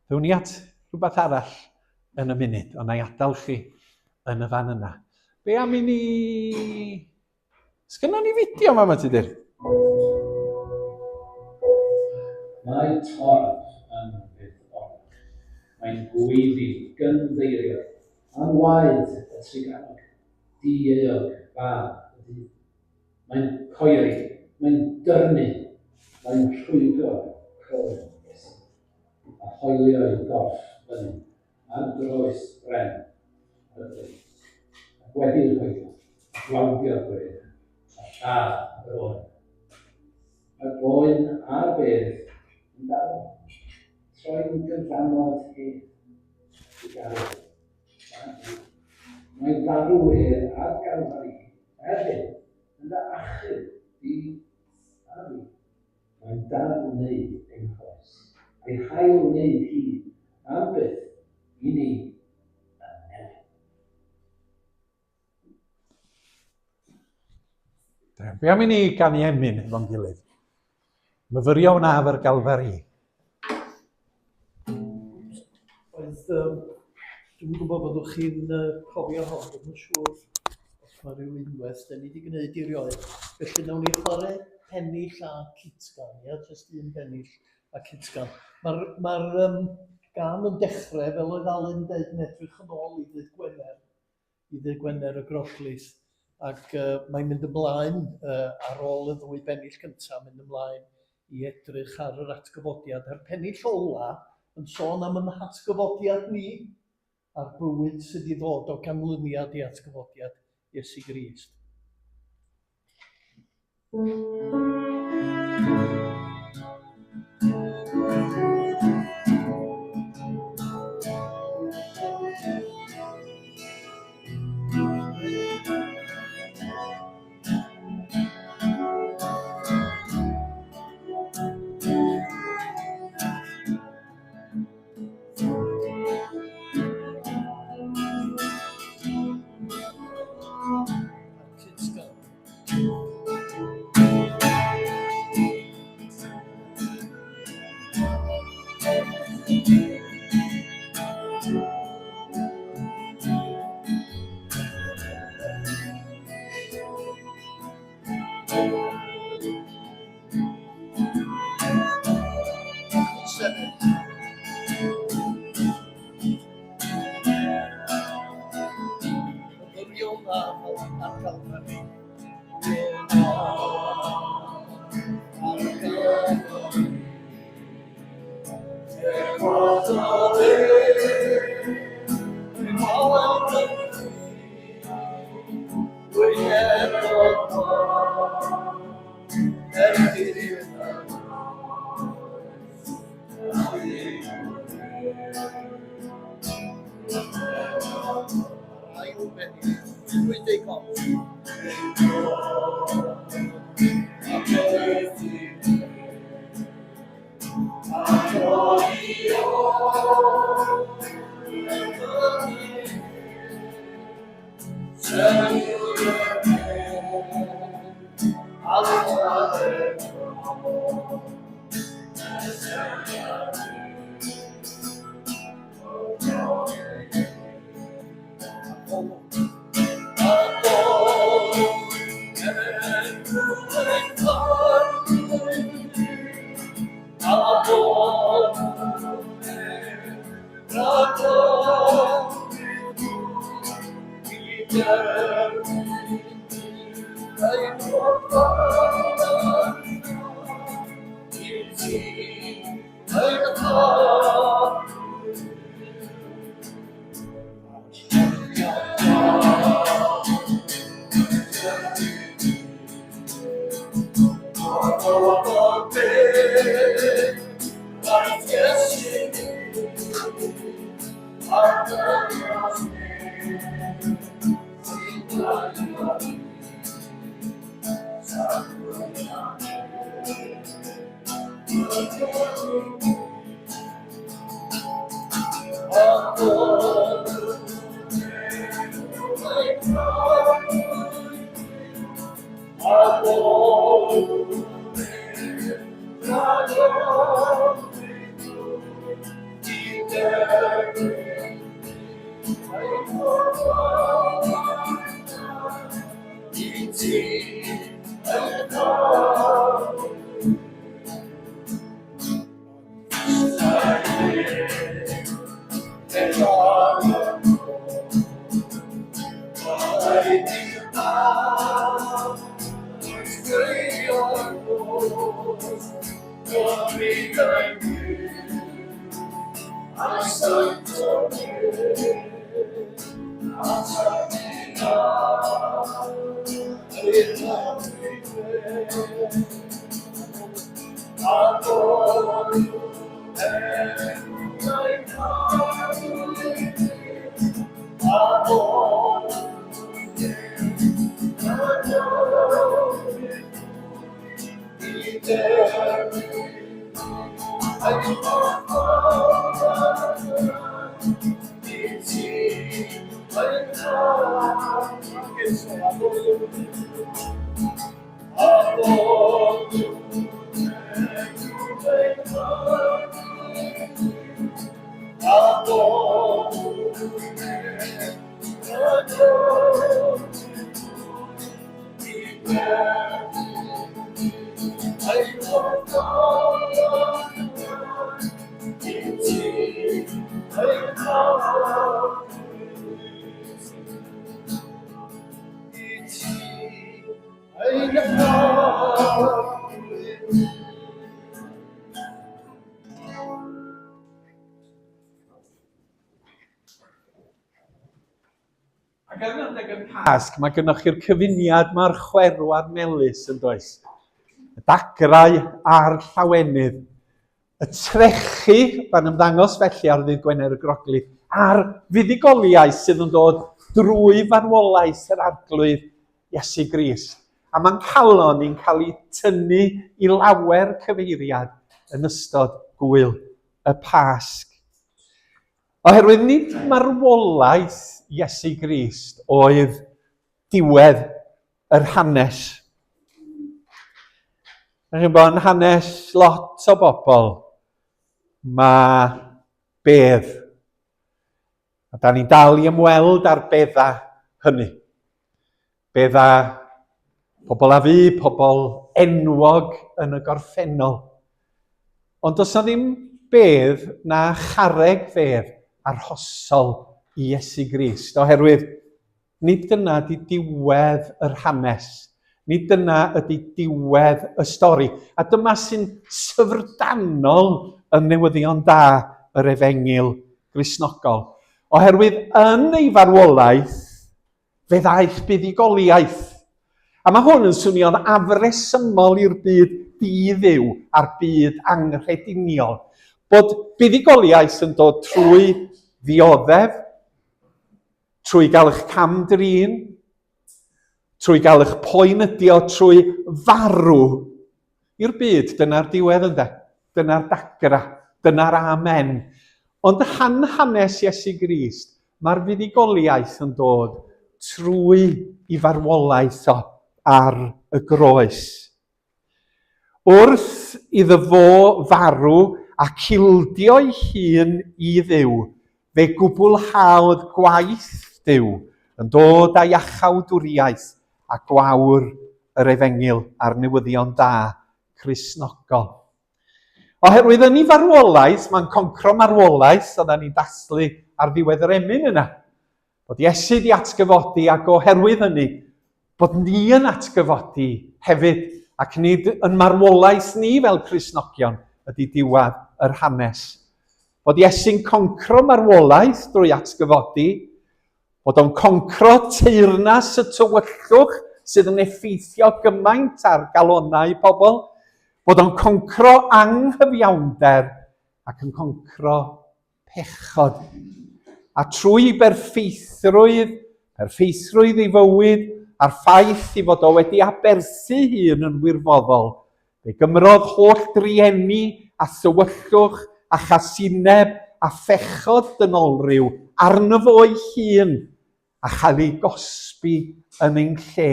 Ddown ni at rhywbeth arall yn y munud, ond na i adael chi yn y fan yna. Be am i ni... Sgynna ni fideo yma, ti dir? Mae torf yn fyddor. Mae'n gweiddi, gyndeirio, a'n waed y triganog, di-eog, fab y dydd. Mae'n coeri, mae'n dyrnu, mae'n rhwygo croen Iesu. A hoelio i gorff fyny, a'r groes bren ar y bryd. Ac wedi'r hoelio, a glawdio'r gwedd, a lladd yr oen. Mae'r boen a'r bedd yn dal. Troi'n gyfranod hedd i gael. Mae'n farw ar Galfari, hyn, yn dy achub di a fi. Mae'n dal wneud ein chos, a'i hael wneud hi am byth i ni yn newid. Be am i ni gan i emyn efo'n gilydd? Myfyrio wnaf ar Galfari. Dwi'n gwybod byddwch chi'n cofio hon, dwi'n siŵr os mae rhyw unwaith da ni wedi gwneud i rioed. Felly nawn ni chwarae pennill a citsgan, ia, jyst un pennill a citsgan. Mae'r gân yn dechrau, fel oedd Alun dweud, yn edrych yn ôl i ddydd Gwener y Groglith. Ac mae'n mynd ymlaen ar ôl y ddwy bennill cyntaf, mynd ymlaen i edrych ar yr atgyfodiad. A'r pennill ola yn sôn am yn atgyfodiad ni, a'r bywyd sydd i ddod o ganlyniad i atgyfodiad Iesu Grist. Dwi'n ddigon. Ac yn adeg y Pasg, mae gennych chi'r cyfuniad mae'r chwerwad melys yn does. Y dagrau a'r llawenydd. Y trechu, fan ymddangos felly ar ddydd Gwener y Groglith, a'r fuddugoliaeth sydd yn dod drwy farwolaeth yr arglwydd Iesu Grist. A mae'n calon ni'n cael ei tynnu i lawer cyfeiriad yn ystod gwyl y Pasg. Oherwydd nid marwolaeth Iesu Grist oedd diwedd yr hanes. Chi'n bod yn hanes lot o bobl, mae bedd. A da ni'n dal i ymweld â'r beddau hynny. Beddau pobl a fu, pobl enwog yn y gorffennol. Ond does na ddim bedd na charreg fedd arhosol i Iesu Grist, oherwydd nid dyna ydy diwedd yr hanes, nid dyna ydy diwedd y stori. A dyma sy'n syfrdanol yn newyddion da yr Efengil Gristnogol. Oherwydd yn ei farwolaeth, fe ddaeth buddugoliaeth. A mae hwn yn swnio'n afresymol i'r byd di-dduw a'r byd anghrediniol. Bod buddugoliaeth yn dod trwy ddioddef, trwy gael eich camdrin, trwy gael eich poen ydi o trwy farw i'r byd. Dyna'r diwedd ynde. Dyna'r dagra. Dyna'r amen. Ond hanes Iesu Grist, mae'r fuddugoliaeth yn dod trwy i farwolaeth o ar y groes. Wrth iddo fo farw a cildio ei hun i Dduw, fe gwblhaodd gwaith Dduw yn dod â iachawdwriaeth a gwawr yr efengil a'r newyddion da Cristnogol. Oherwydd yn ei farwolaeth, mae'n concro marwolaeth, oedden ni'n daslu ar ddiwedd yr emyn yna. Bod Iesu di atgyfodi ac oherwydd hynny, bod ni yn atgyfodi hefyd, ac nid yn marwolaeth ni fel Cristnogion ydy diwad yr hanes. Bod Iesu'n concro marwolaeth drwy atgyfodi, bod o'n concro teyrnas y tywyllwch sydd yn effeithio gymaint ar galonau pobl, bod o'n concro anghyfiawnder ac yn concro pechod. A trwy berffeithrwydd ei fywyd, a'r ffaith i fod o wedi aberthu hun yn wirfoddol, fe gymrodd holl drieni a thywyllwch a chasineb a phechod dynolryw arno fo ei hun a chael ei gosbi yn ein lle.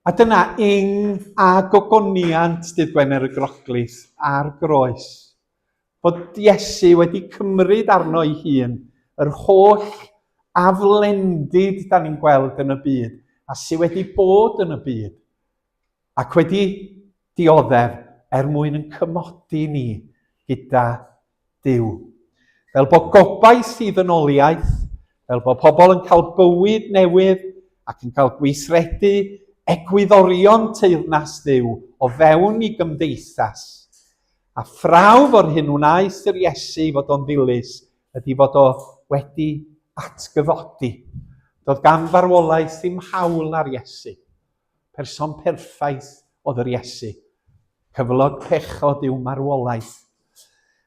A dyna a gogoniant dydd Gwener y Groglith a'r groes. Bod Iesu wedi cymryd arno ei hun yr holl aflendid da ni'n gweld yn y byd a sydd wedi bod yn y byd ac wedi dioddef mwyn yn cymodi ni gyda Duw. Fel bod gobaith i ddynoliaeth, fel bod pobl yn cael bywyd newydd ac yn cael gweithredu egwyddorion teyrnas Dduw o fewn i gymdeithas. A phrawf o'r hyn wnaeth yr Iesu fod o'n ddilys ydy fod o wedi atgyfodi. Doedd gan farwolaeth ddim hawl ar Iesu. Person perffaith oedd yr Iesu. Cyflog pechod yw marwolaeth.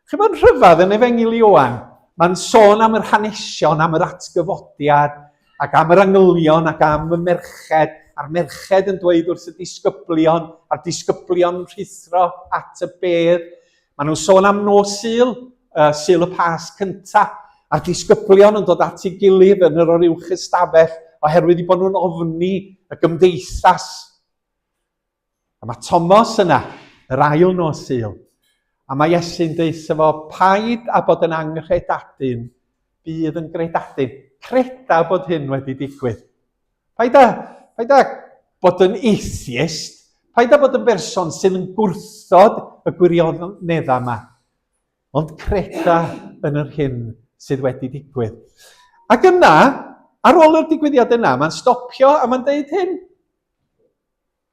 Chi'n bod rhyfedd yn Efengil Ioan, mae'n sôn am yr hanesion, am yr atgyfodiad, ac am yr angylion, ac am y merched, a'r merched yn dweud wrth y disgyblion, a'r disgyblion yn rhithro at y bedd. Maen nhw'n sôn am nos Sul, Sul y Pasg cynta, a'r disgyblion yn dod at ei gilydd yn yr oruwch ystafell, oherwydd i bod nhw'n ofni y gymdeithas. A mae Thomas yna, yr ail nos Sul, a mae Iesu'n deud fo, paid a bod yn angredadyn, bydd yn gredadyn. Creda bod hyn wedi digwydd. Paid a bod yn atheist, paid a bod yn berson sydd yn gwrthod y gwirioneddau yma, ond creda yn yr hyn sydd wedi digwydd. Ac yna, ar ôl yr digwyddiad yna, mae'n stopio a mae'n deud hyn.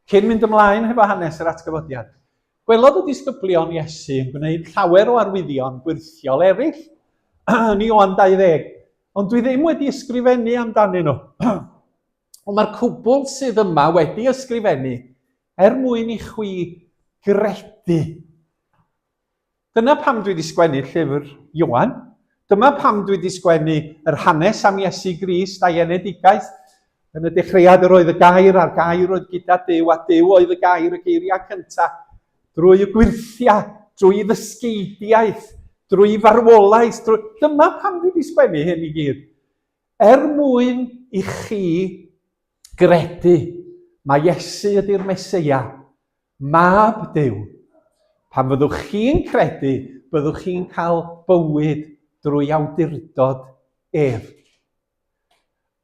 Cyn mynd ymlaen hefo hanes yr atgyfodiad. Gwelodd y disgyblion Iesu yn gwneud llawer o arwyddion gwirthiol eraill yn Ioan 20, ond dwi ddim wedi ysgrifennu amdanyn nhw. Ond mae'r cwbl sydd yma wedi ysgrifennu mwyn i chwi gredu. Dyna pam dwi wedi sgwennu llyfr Ioan. Dyma pam dwi wedi sgwennu yr hanes am Iesu Grist a'i enedigaeth. Yn y dechreuad yr oedd y gair, a'r gair oedd gyda Duw, a Duw oedd y gair, y geiriau cyntaf. Drwy y gwirthia, drwy y ddysgeidiaeth, drwy farwolaeth. Dyma pam dwi wedi sgwennu hyn i gyd. Mwyn i chi gredu, mae Iesu ydy'r Meseia, mab Duw. Pan fyddwch chi'n credu, byddwch chi'n cael bywyd drwy awdurdod ef.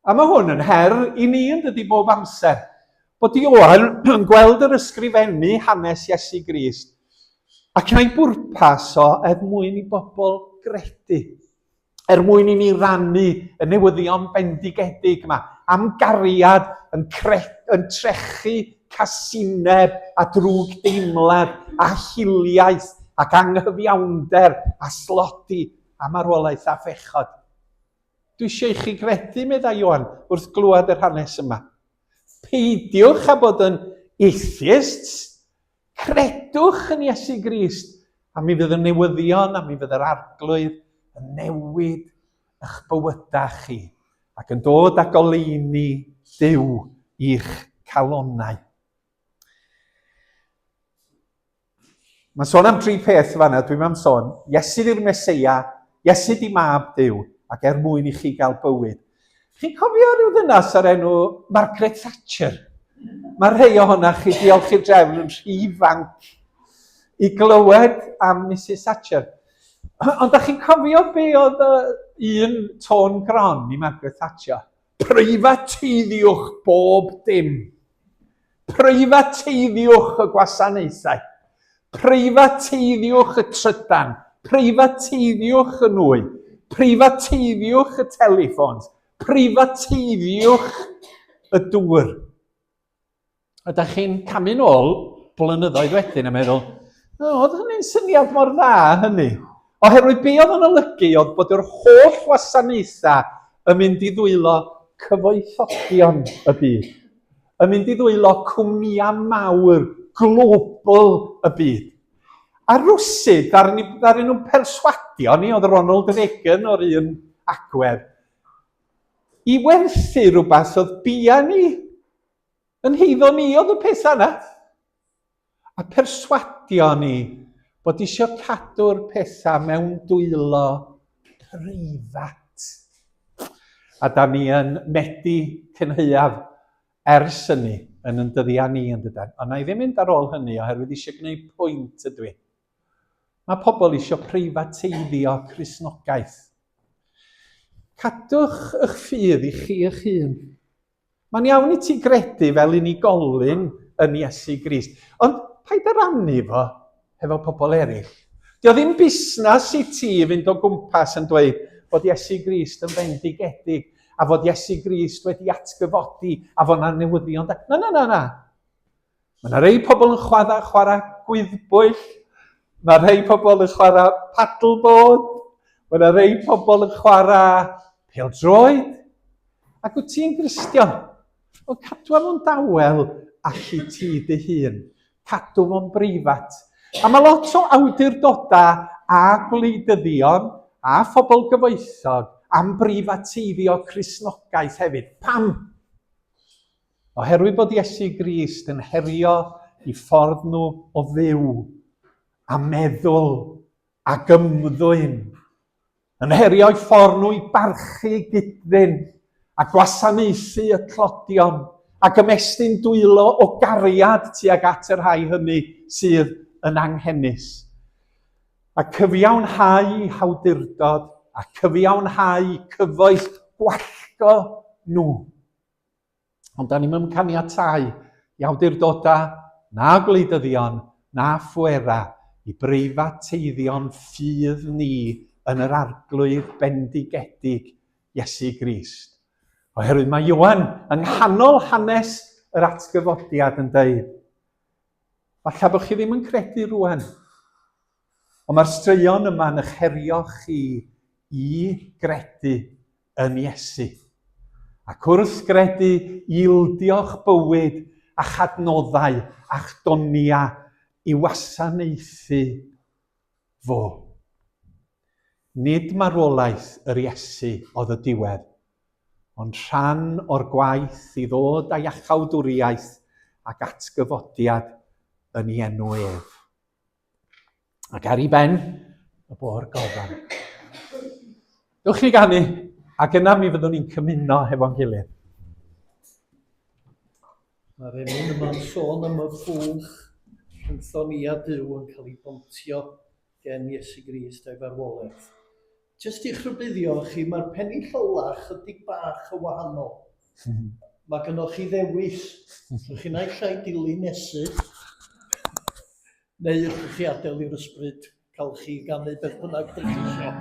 A mae hwn yn her i ni yn dydy bob amser. Bod Ioan yn gweld yr ysgrifennu hanes Iesu Grist ac ei bwrpas o mwyn i bobl gredu. Mwyn i ni rannu y newyddion bendigedig yma am gariad yn trechu casineb a drwg deimlad a hiliaeth ac anghyfiawnder a slodi a marwolaeth a phechod. Dwi eisiau i chi gredu, medda Ioan, wrth glwad yr hanes yma. Peidiwch a bod yn atheists, credwch yn Iesu Grist, a mi fydd y newyddion, a mi fydd yr arglwydd yn newid eich bywydau chi, ac yn dod â goleuni Duw i'ch calonnau. Mae'n sôn am 3 peth fanna, dwi'n am sôn. Iesu di'r Meseia, Iesu di mab Duw, ac mwyn i chi gael bywyd. Chi'n cofio rhyw ddynas o'r enw Margaret Thatcher? Mae rhai ohonoch chi diolch i'r drefn yn rhy ifanc i glywed am Mrs Thatcher. Ond da chi'n cofio be oedd un tôn gron i Margaret Thatcher? Preifateiddiwch bob dim. Preifateiddiwch y gwasanaethau. Preifateiddiwch y trydan. Preifateiddiwch y nwy. Preifateiddiwch y teleffons. Preifateiddiwch y dŵr. Ydych chi'n camu nôl blynyddoedd wedyn yn meddwl, oedd hynny'n syniad mor dda hynny. Oherwydd be oedd yn olygu oedd bod yr holl wasanaethau yn mynd i ddwylo cyfoethogion y byd. Yn mynd i ddwylo cwmnïau mawr, global y byd. A rwsyd, ddaru nhw'n perswadio ni, oedd Ronald Reagan o'r un agwedd, i werthu rhywbeth oedd bia ni yn heiddo ni oedd y peth yna. A perswadio ni bod eisiau cadw'r pethau mewn dwylo preifat. A da ni yn medu cynheuaf ers hynny yn dyddiau ni yn dydyn. Ond na i ddim mynd ar ôl hynny oherwydd eisiau gwneud pwynt ydw i. Mae pobl eisiau preifateiddio Cristnogaeth. Cadwch eich ffydd i chi eich hun. Mae'n iawn i ti gredu fel unigolyn yn Iesu Grist. Ond paid a rannu fo hefo pobl eraill. Dio ddim busnes i ti fynd o gwmpas yn dweud bod Iesu Grist yn fendigedig a fod Iesu Grist wedi atgyfodi a fod yna newyddion. Na. Mae yna rei pobl yn chwarae gwyddbwyll. Mae rei pobl yn chwarae paddleboard. Mae yna rei pobl yn chwarae pêl-droed. Ac wyt ti'n Gristion? O cadw fo'n dawel allu ti dy hun. Cadw fo'n breifat. A mae lot o awdurdodau a gwleidyddion a phobl gyfoethog am breifateiddio Cristnogaeth hefyd. Pam? Oherwydd bod Iesu Grist yn herio i ffordd nhw o fyw, a meddwl, a gymddwyn. Yn herio i ffordd nhw i barchu gydfyn, a gwasanaethu y clodion, ac ymestyn dwylo o gariad tuag at yr rhai hynny sydd yn anghennus. A cyfiawnhau hawdurdod, a cyfiawnhau cyfoeth gwallgo nhw. Ond da ni'n mynd caniatáu i awdurdodau, na gwleidyddion, na phwera, i breifateiddion ffydd ni yn yr arglwydd bendigedig Iesu Grist. Oherwydd mae Ioan yng nghanol hanes yr atgyfodiad yn dweud, falle bod chi ddim yn credu rwan, ond mae'r straeon yma yn eich herio chi i gredu yn Iesu. Ac wrth gredu, ildio'ch bywyd a chadnoddau a'ch donia i wasanaethu fo. Nid marwolaeth yr Iesu oedd y diwedd, ond rhan o'r gwaith i ddod â iachawdwriaeth ac atgyfodiad yn ei enw ef. Ac ar ei ben, y bôr gofan. Dewch chi ganu, ac yna mi fyddwn ni'n cymuno hefo'n gilydd. Mae'r enw yma'n sôn am y ffwlch rhyngthon ni a Duw yn cael ei bontio gen Iesu Grist a'i farwolaeth. Jyst i'ch rhybuddio chi, mae'r penni llyla chydig bach y wahanol. Mae gennych chi ddewis. Rwy'ch chi'n ei llai dilynesu, neu ydych chi adael i'r ysbryd cael chi ganu beth bynnag dych chi eisiau.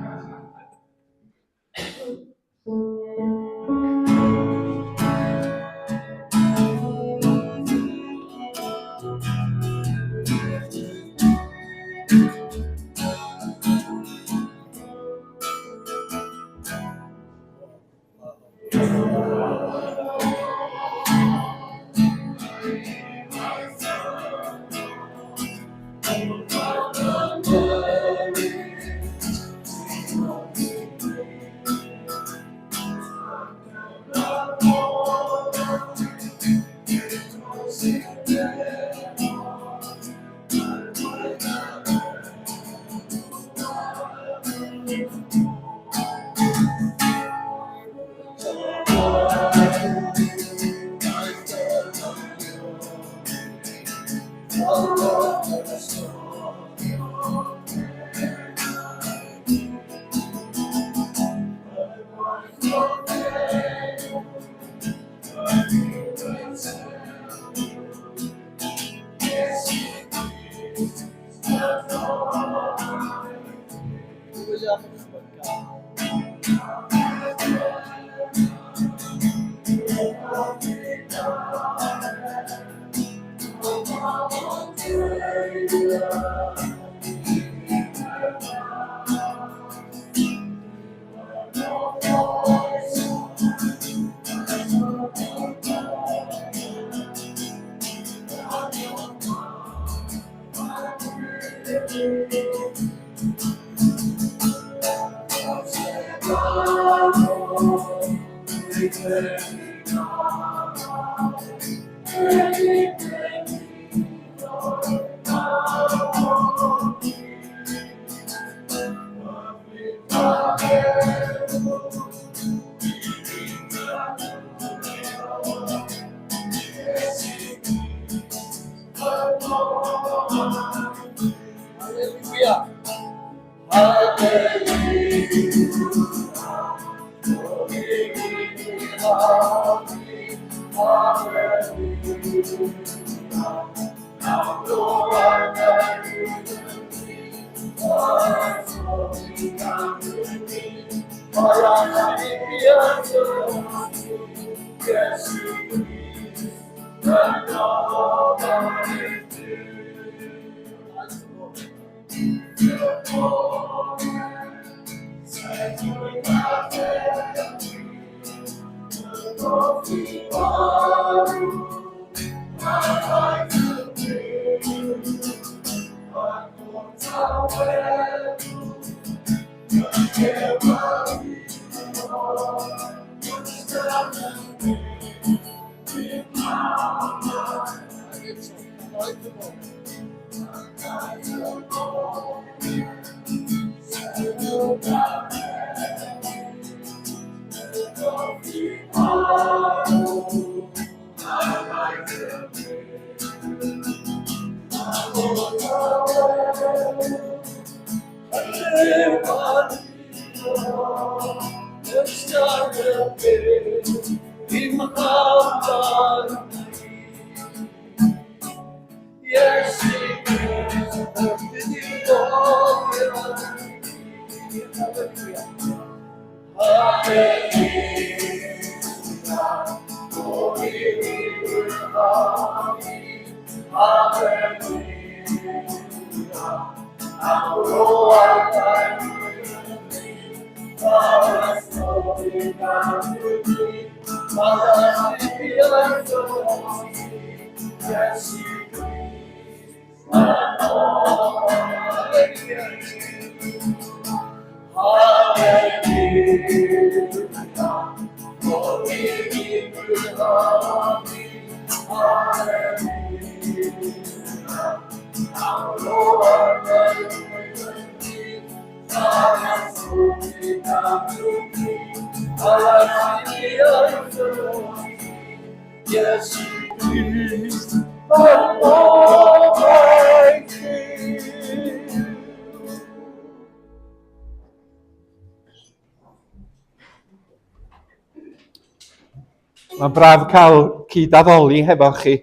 Mae'n braf cael cyd-addoli hefo chi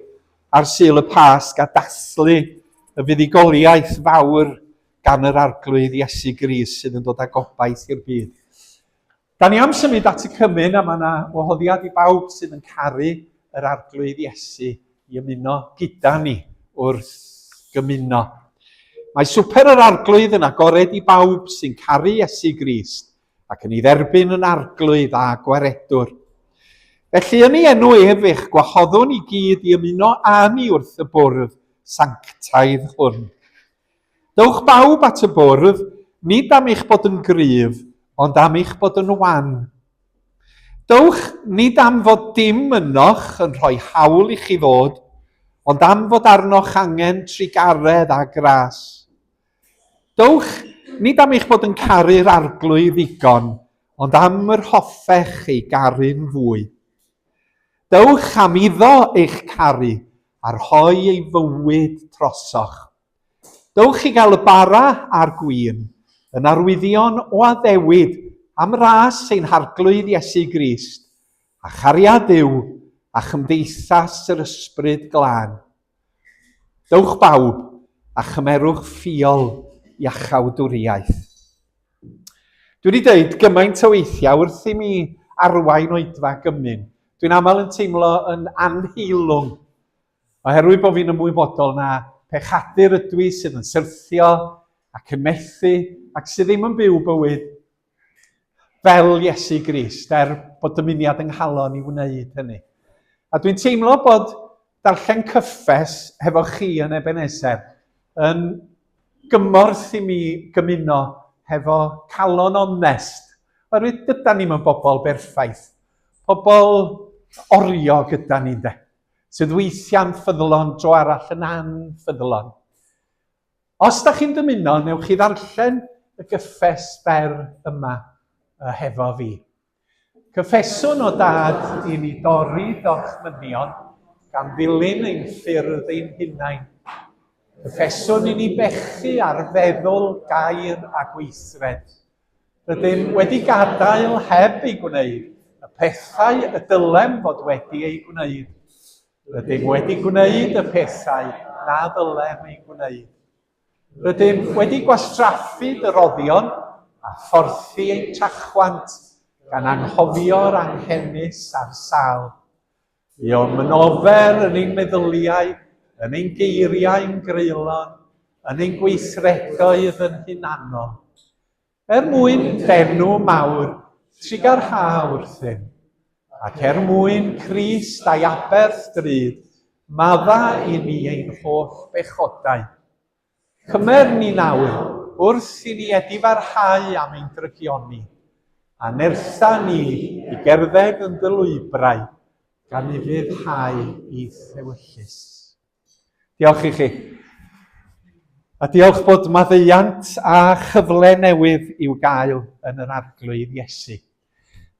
ar Sul y Pasg a dathlu y fuddugoliaeth fawr gan yr arglwydd Iesu Grist sydd yn dod â gobaith i'r byd. Da ni am symud at y cymun a mae yna wahoddiad i bawb sydd yn caru yr arglwydd Iesu i ymuno gyda ni wrth gymuno. Mae swper yr arglwydd yn agored i bawb sy'n caru Iesu Grist ac yn ei dderbyn yn arglwydd a gwaredwr. Felly yn ei enw ef eich gwahoddwn i gyd i ymuno â ni wrth y bwrdd sanctaidd hwn. Dowch bawb at y bwrdd, nid am eich bod yn gryf, ond am eich bod yn wan. Dowch nid am fod dim ynoch yn rhoi hawl i chi ddod, ond am fod arnoch angen trigaredd a gras. Dowch nid am eich bod yn caru'r arglwydd ddigon, ond am yr hoffech ei garu'n fwy. Dowch am iddo eich caru a rhoi ei fywyd trosoch. Dowch i gael y bara a'r gwin yn arwyddion o addewid am ras ein harglwydd Iesu Grist a chariad Duw a chymdeithas yr ysbryd glân. Dowch bawb a chymerwch ffiol iachawdwriaeth. Dwi wedi dweud gymaint o weithiau wrth i mi arwain oedfa gymyn Dwi'n aml yn teimlo yn anheilwng, oherwydd bod fi'n ymwybodol na pechadur ydw i sydd yn syrthio ac yn methu ac sydd ddim yn byw bywyd fel Iesu Grist, bod dymuniad yng nghalon i wneud hynny. A dwi'n teimlo bod darllen cyffes hefo chi yn Ebenezer yn gymorth i mi gymuno hefo calon onest. Oherwydd dydan ni'n bobl berffaith. Pobl orio gyda ni de. Sydd weithiau'n ffyddlon, dro arall yn anffyddlon. Os da chi'n dymuno, newch chi ddarllen y gyffes fer yma hefo fi. Cyffeswn o dad i ni dorri dorchmynion gan ddilyn ein ffyrdd ein hunain. Cyffeswn i ni bechu ar feddwl, gair a gweithred. Rydym wedi gadael heb ei gwneud y pethau y dylem fod wedi ei gwneud. Rydym wedi gwneud y pethau na ddylem ei gwneud. Rydym wedi gwastraffu dyroddion a phorthi ein trachwant gan anghofio'r anghennus a'r sal. Buom yn ofer yn ein meddyliau, yn ein geiriau'n greulon, yn ein gweithredoedd yn hunanol. Mwyn denw mawr, trigarha wrthym, ac mwyn Crist a'i aberth drud, madda i ni ein holl bechodau. Cymer ni nawr wrth i ni edifarhau am ein drygioni, a nertha ni i gerdded yn dylwybrau gan i fyddhau i ddewyllus. Diolch i chi. A diolch bod maddeuant a chyfle newydd i'w gael yn yr arglwydd Iesu.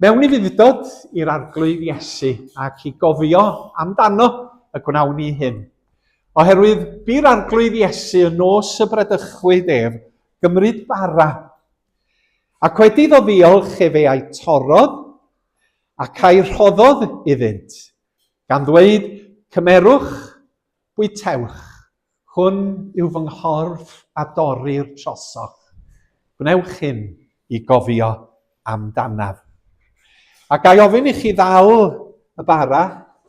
Mewn i fyddod i'r arglwydd Iesu ac i gofio amdano y gwnawn ni hyn. Oherwydd bu'r arglwydd Iesu yn nos y bredychwyd ef gymryd bara. Ac wedi iddo ddiolch efe a'i torodd ac a'i rhoddodd iddynt, gan ddweud, cymerwch, bwytewch, hwn yw fy nghorff a dorri'r trosoch. Gwnewch hyn i gofio amdanaf. Ac a ofyn i chi ddal y bara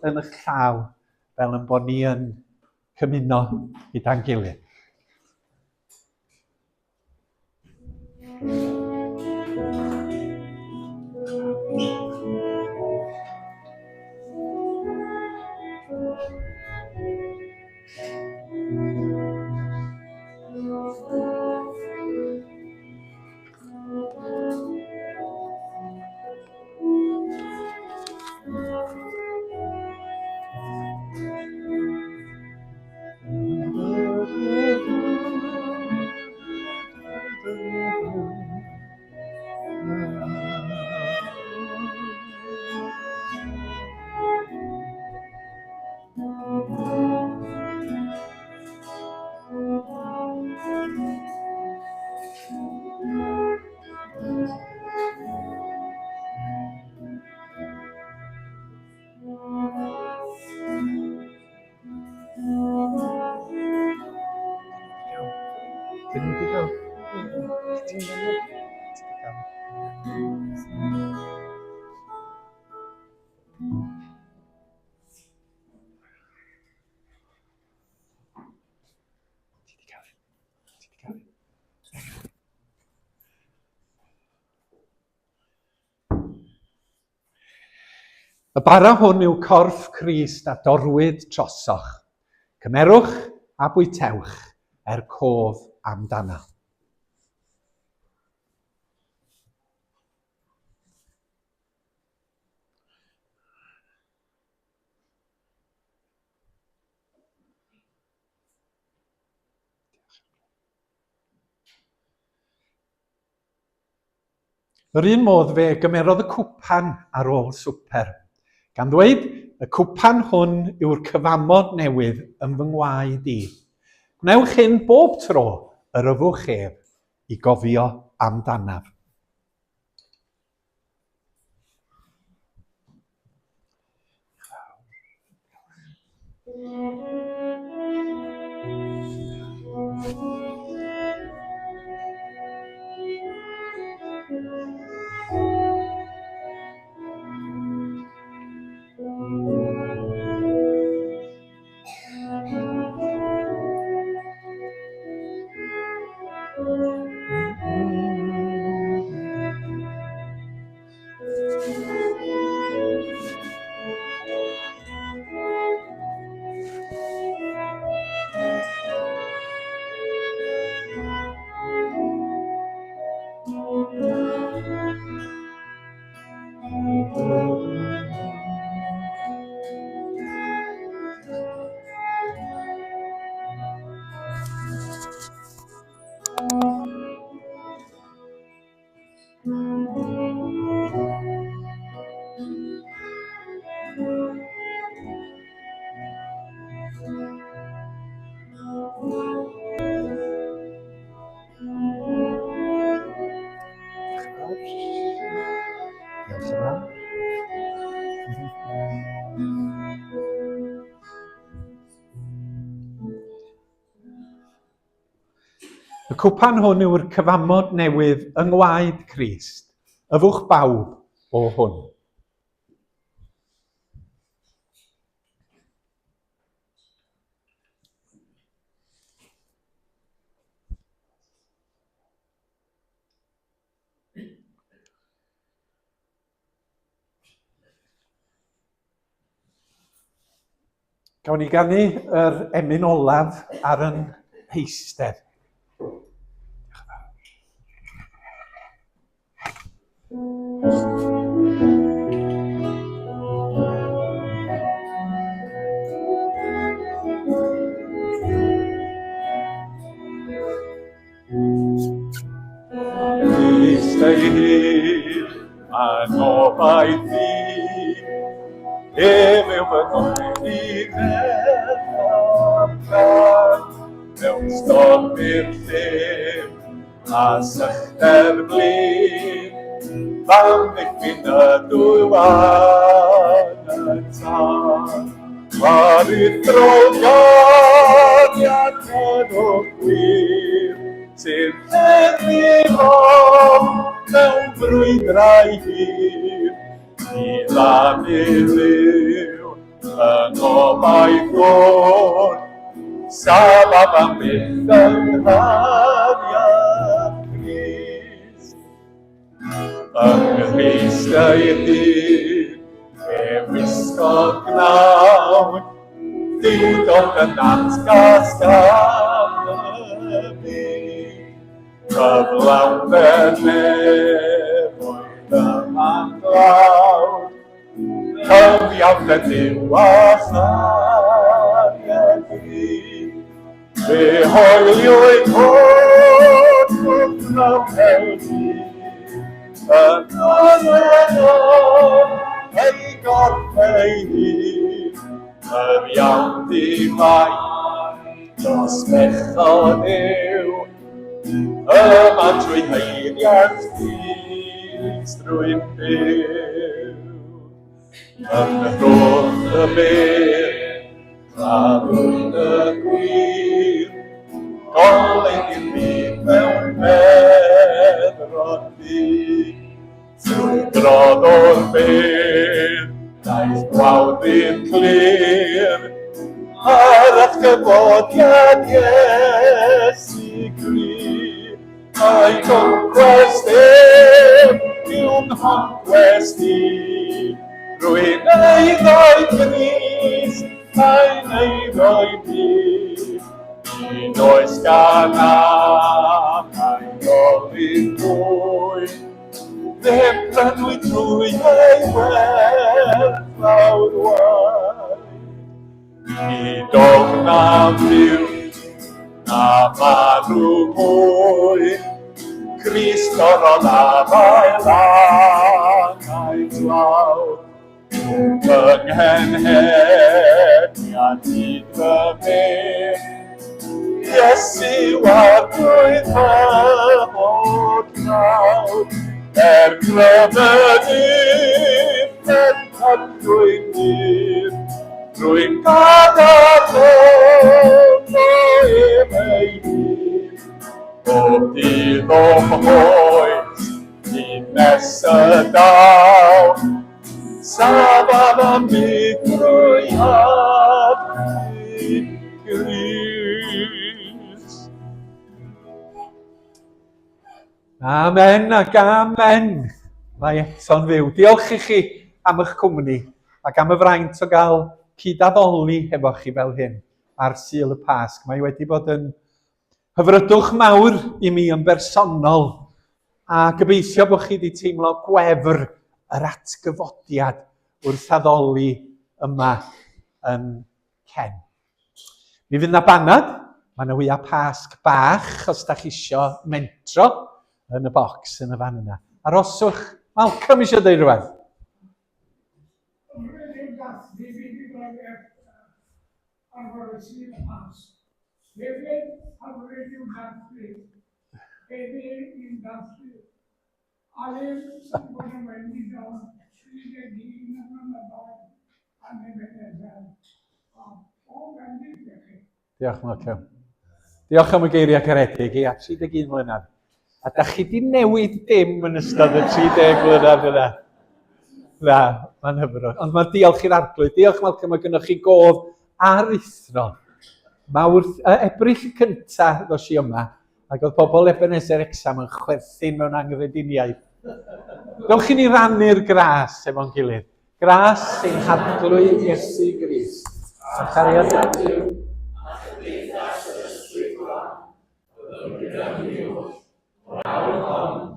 yn eich llaw fel yn bod ni yn cymuno gyda'n gilydd. Y bara hwn yw corff Crist a dorwyd trosoch. Cymerwch a bwytewch cof amdana. Yr un modd fe gymerodd y cwpan ar ôl swper, gan ddweud, y cwpan hwn yw'r cyfamod newydd yn fy ngwaed i. Gwnewch hyn bob tro yr yfwch ef i gofio amdanaf. Diolch yn fawr. Y cwpan hwn yw'r cyfamod newydd yng ngwaed Crist. Yfwch bawb o hwn. Gawn ni ganu yr emyn olaf ar yn heistedd. Eistedd a nobaith fi, ef yw fy ngoed i ddefnyddio mewn stormy'r llym a sychter blin, fan ddiffyn y dwywan y tan. Mae'r ydroiad yn o gwir sy'n heddiw mewn brwydrau hir i ddanu rhyw yng ngobaith o'r sabaf am byth yn hariad Crist. Yng Nghrist ei dyn, e wisgo gnawn, diwdod yn atgas gan y byd. Cyflawn fy nefoedd yma'n glawd, cyfiawd y Duw a chariad fi. Fe hoeliwyd hwn wrth helgi, yn anodd ei gorff ei hun, yr iawn ddifai dros bechod yw, yma trwy heiriad Crist drwy'n byw. Yn rwrth y byr, a rwy'n y gwir, goleith i'r byd mewn meddrod fi. Trwy drodd o'r byr, daeth gwawddydd clir, ar eich gyfodiad Iesu Grist. Mae conquest yw'n conquest i, rwy'n eiddo'i Crist, mae'n eiddo'i fi. Nid oes gan mae'n golyn fwy, ddim prynwyd drwy ei werthfawr waith. Nid ofnaf yw na marw mwy, Crist gorodd afael angau dlawd. Yng nghenhediad hyd fy mynd, Iesu ar drwy'n fod nawd, gryfynydd yn drwy'n dyr, drwy'n gadael o ef ei hun. Bob dydd o'm oes, hyd nes y daw, sabaf am byd drwyad Crist. Amen ac amen. Mae eto'n fyw. Diolch i chi am eich cwmni ac am y fraint o gael cyd-addoli hefo chi fel hyn ar Sul y Pasg. Mae wedi bod yn hyfrydwch mawr i mi yn bersonol a gobeithio bod chi wedi teimlo gwefr yr atgyfodiad wrth addoli yma yn Cen. Mi fydd na banad, mae yna wyau Pasg bach os da chi isio mentro yn y bocs yn y fan yna. Aroswch, Malcolm eisiau dweud rhywbeth. Diolch, Malcolm. Diolch am y geiriau caredig, ia, 31 mlynedd. A da chi di newid dim yn ystod y 30 mlynedd yna. Na, mae'n hyfryd. Ond mae diolch i'r arglwydd. Diolch, Malcolm, mae gennych chi gof ar Ithron. Ebrill cynta ddos i yma, ac oedd pobl Ebenezer Exam yn chwerthin mewn anghyfediniaeth. Dewch i ni rannu'r gras efo'n gilydd. Gras sy'n hadglwy Iesu Grist. A chariad Duw. Nawr hon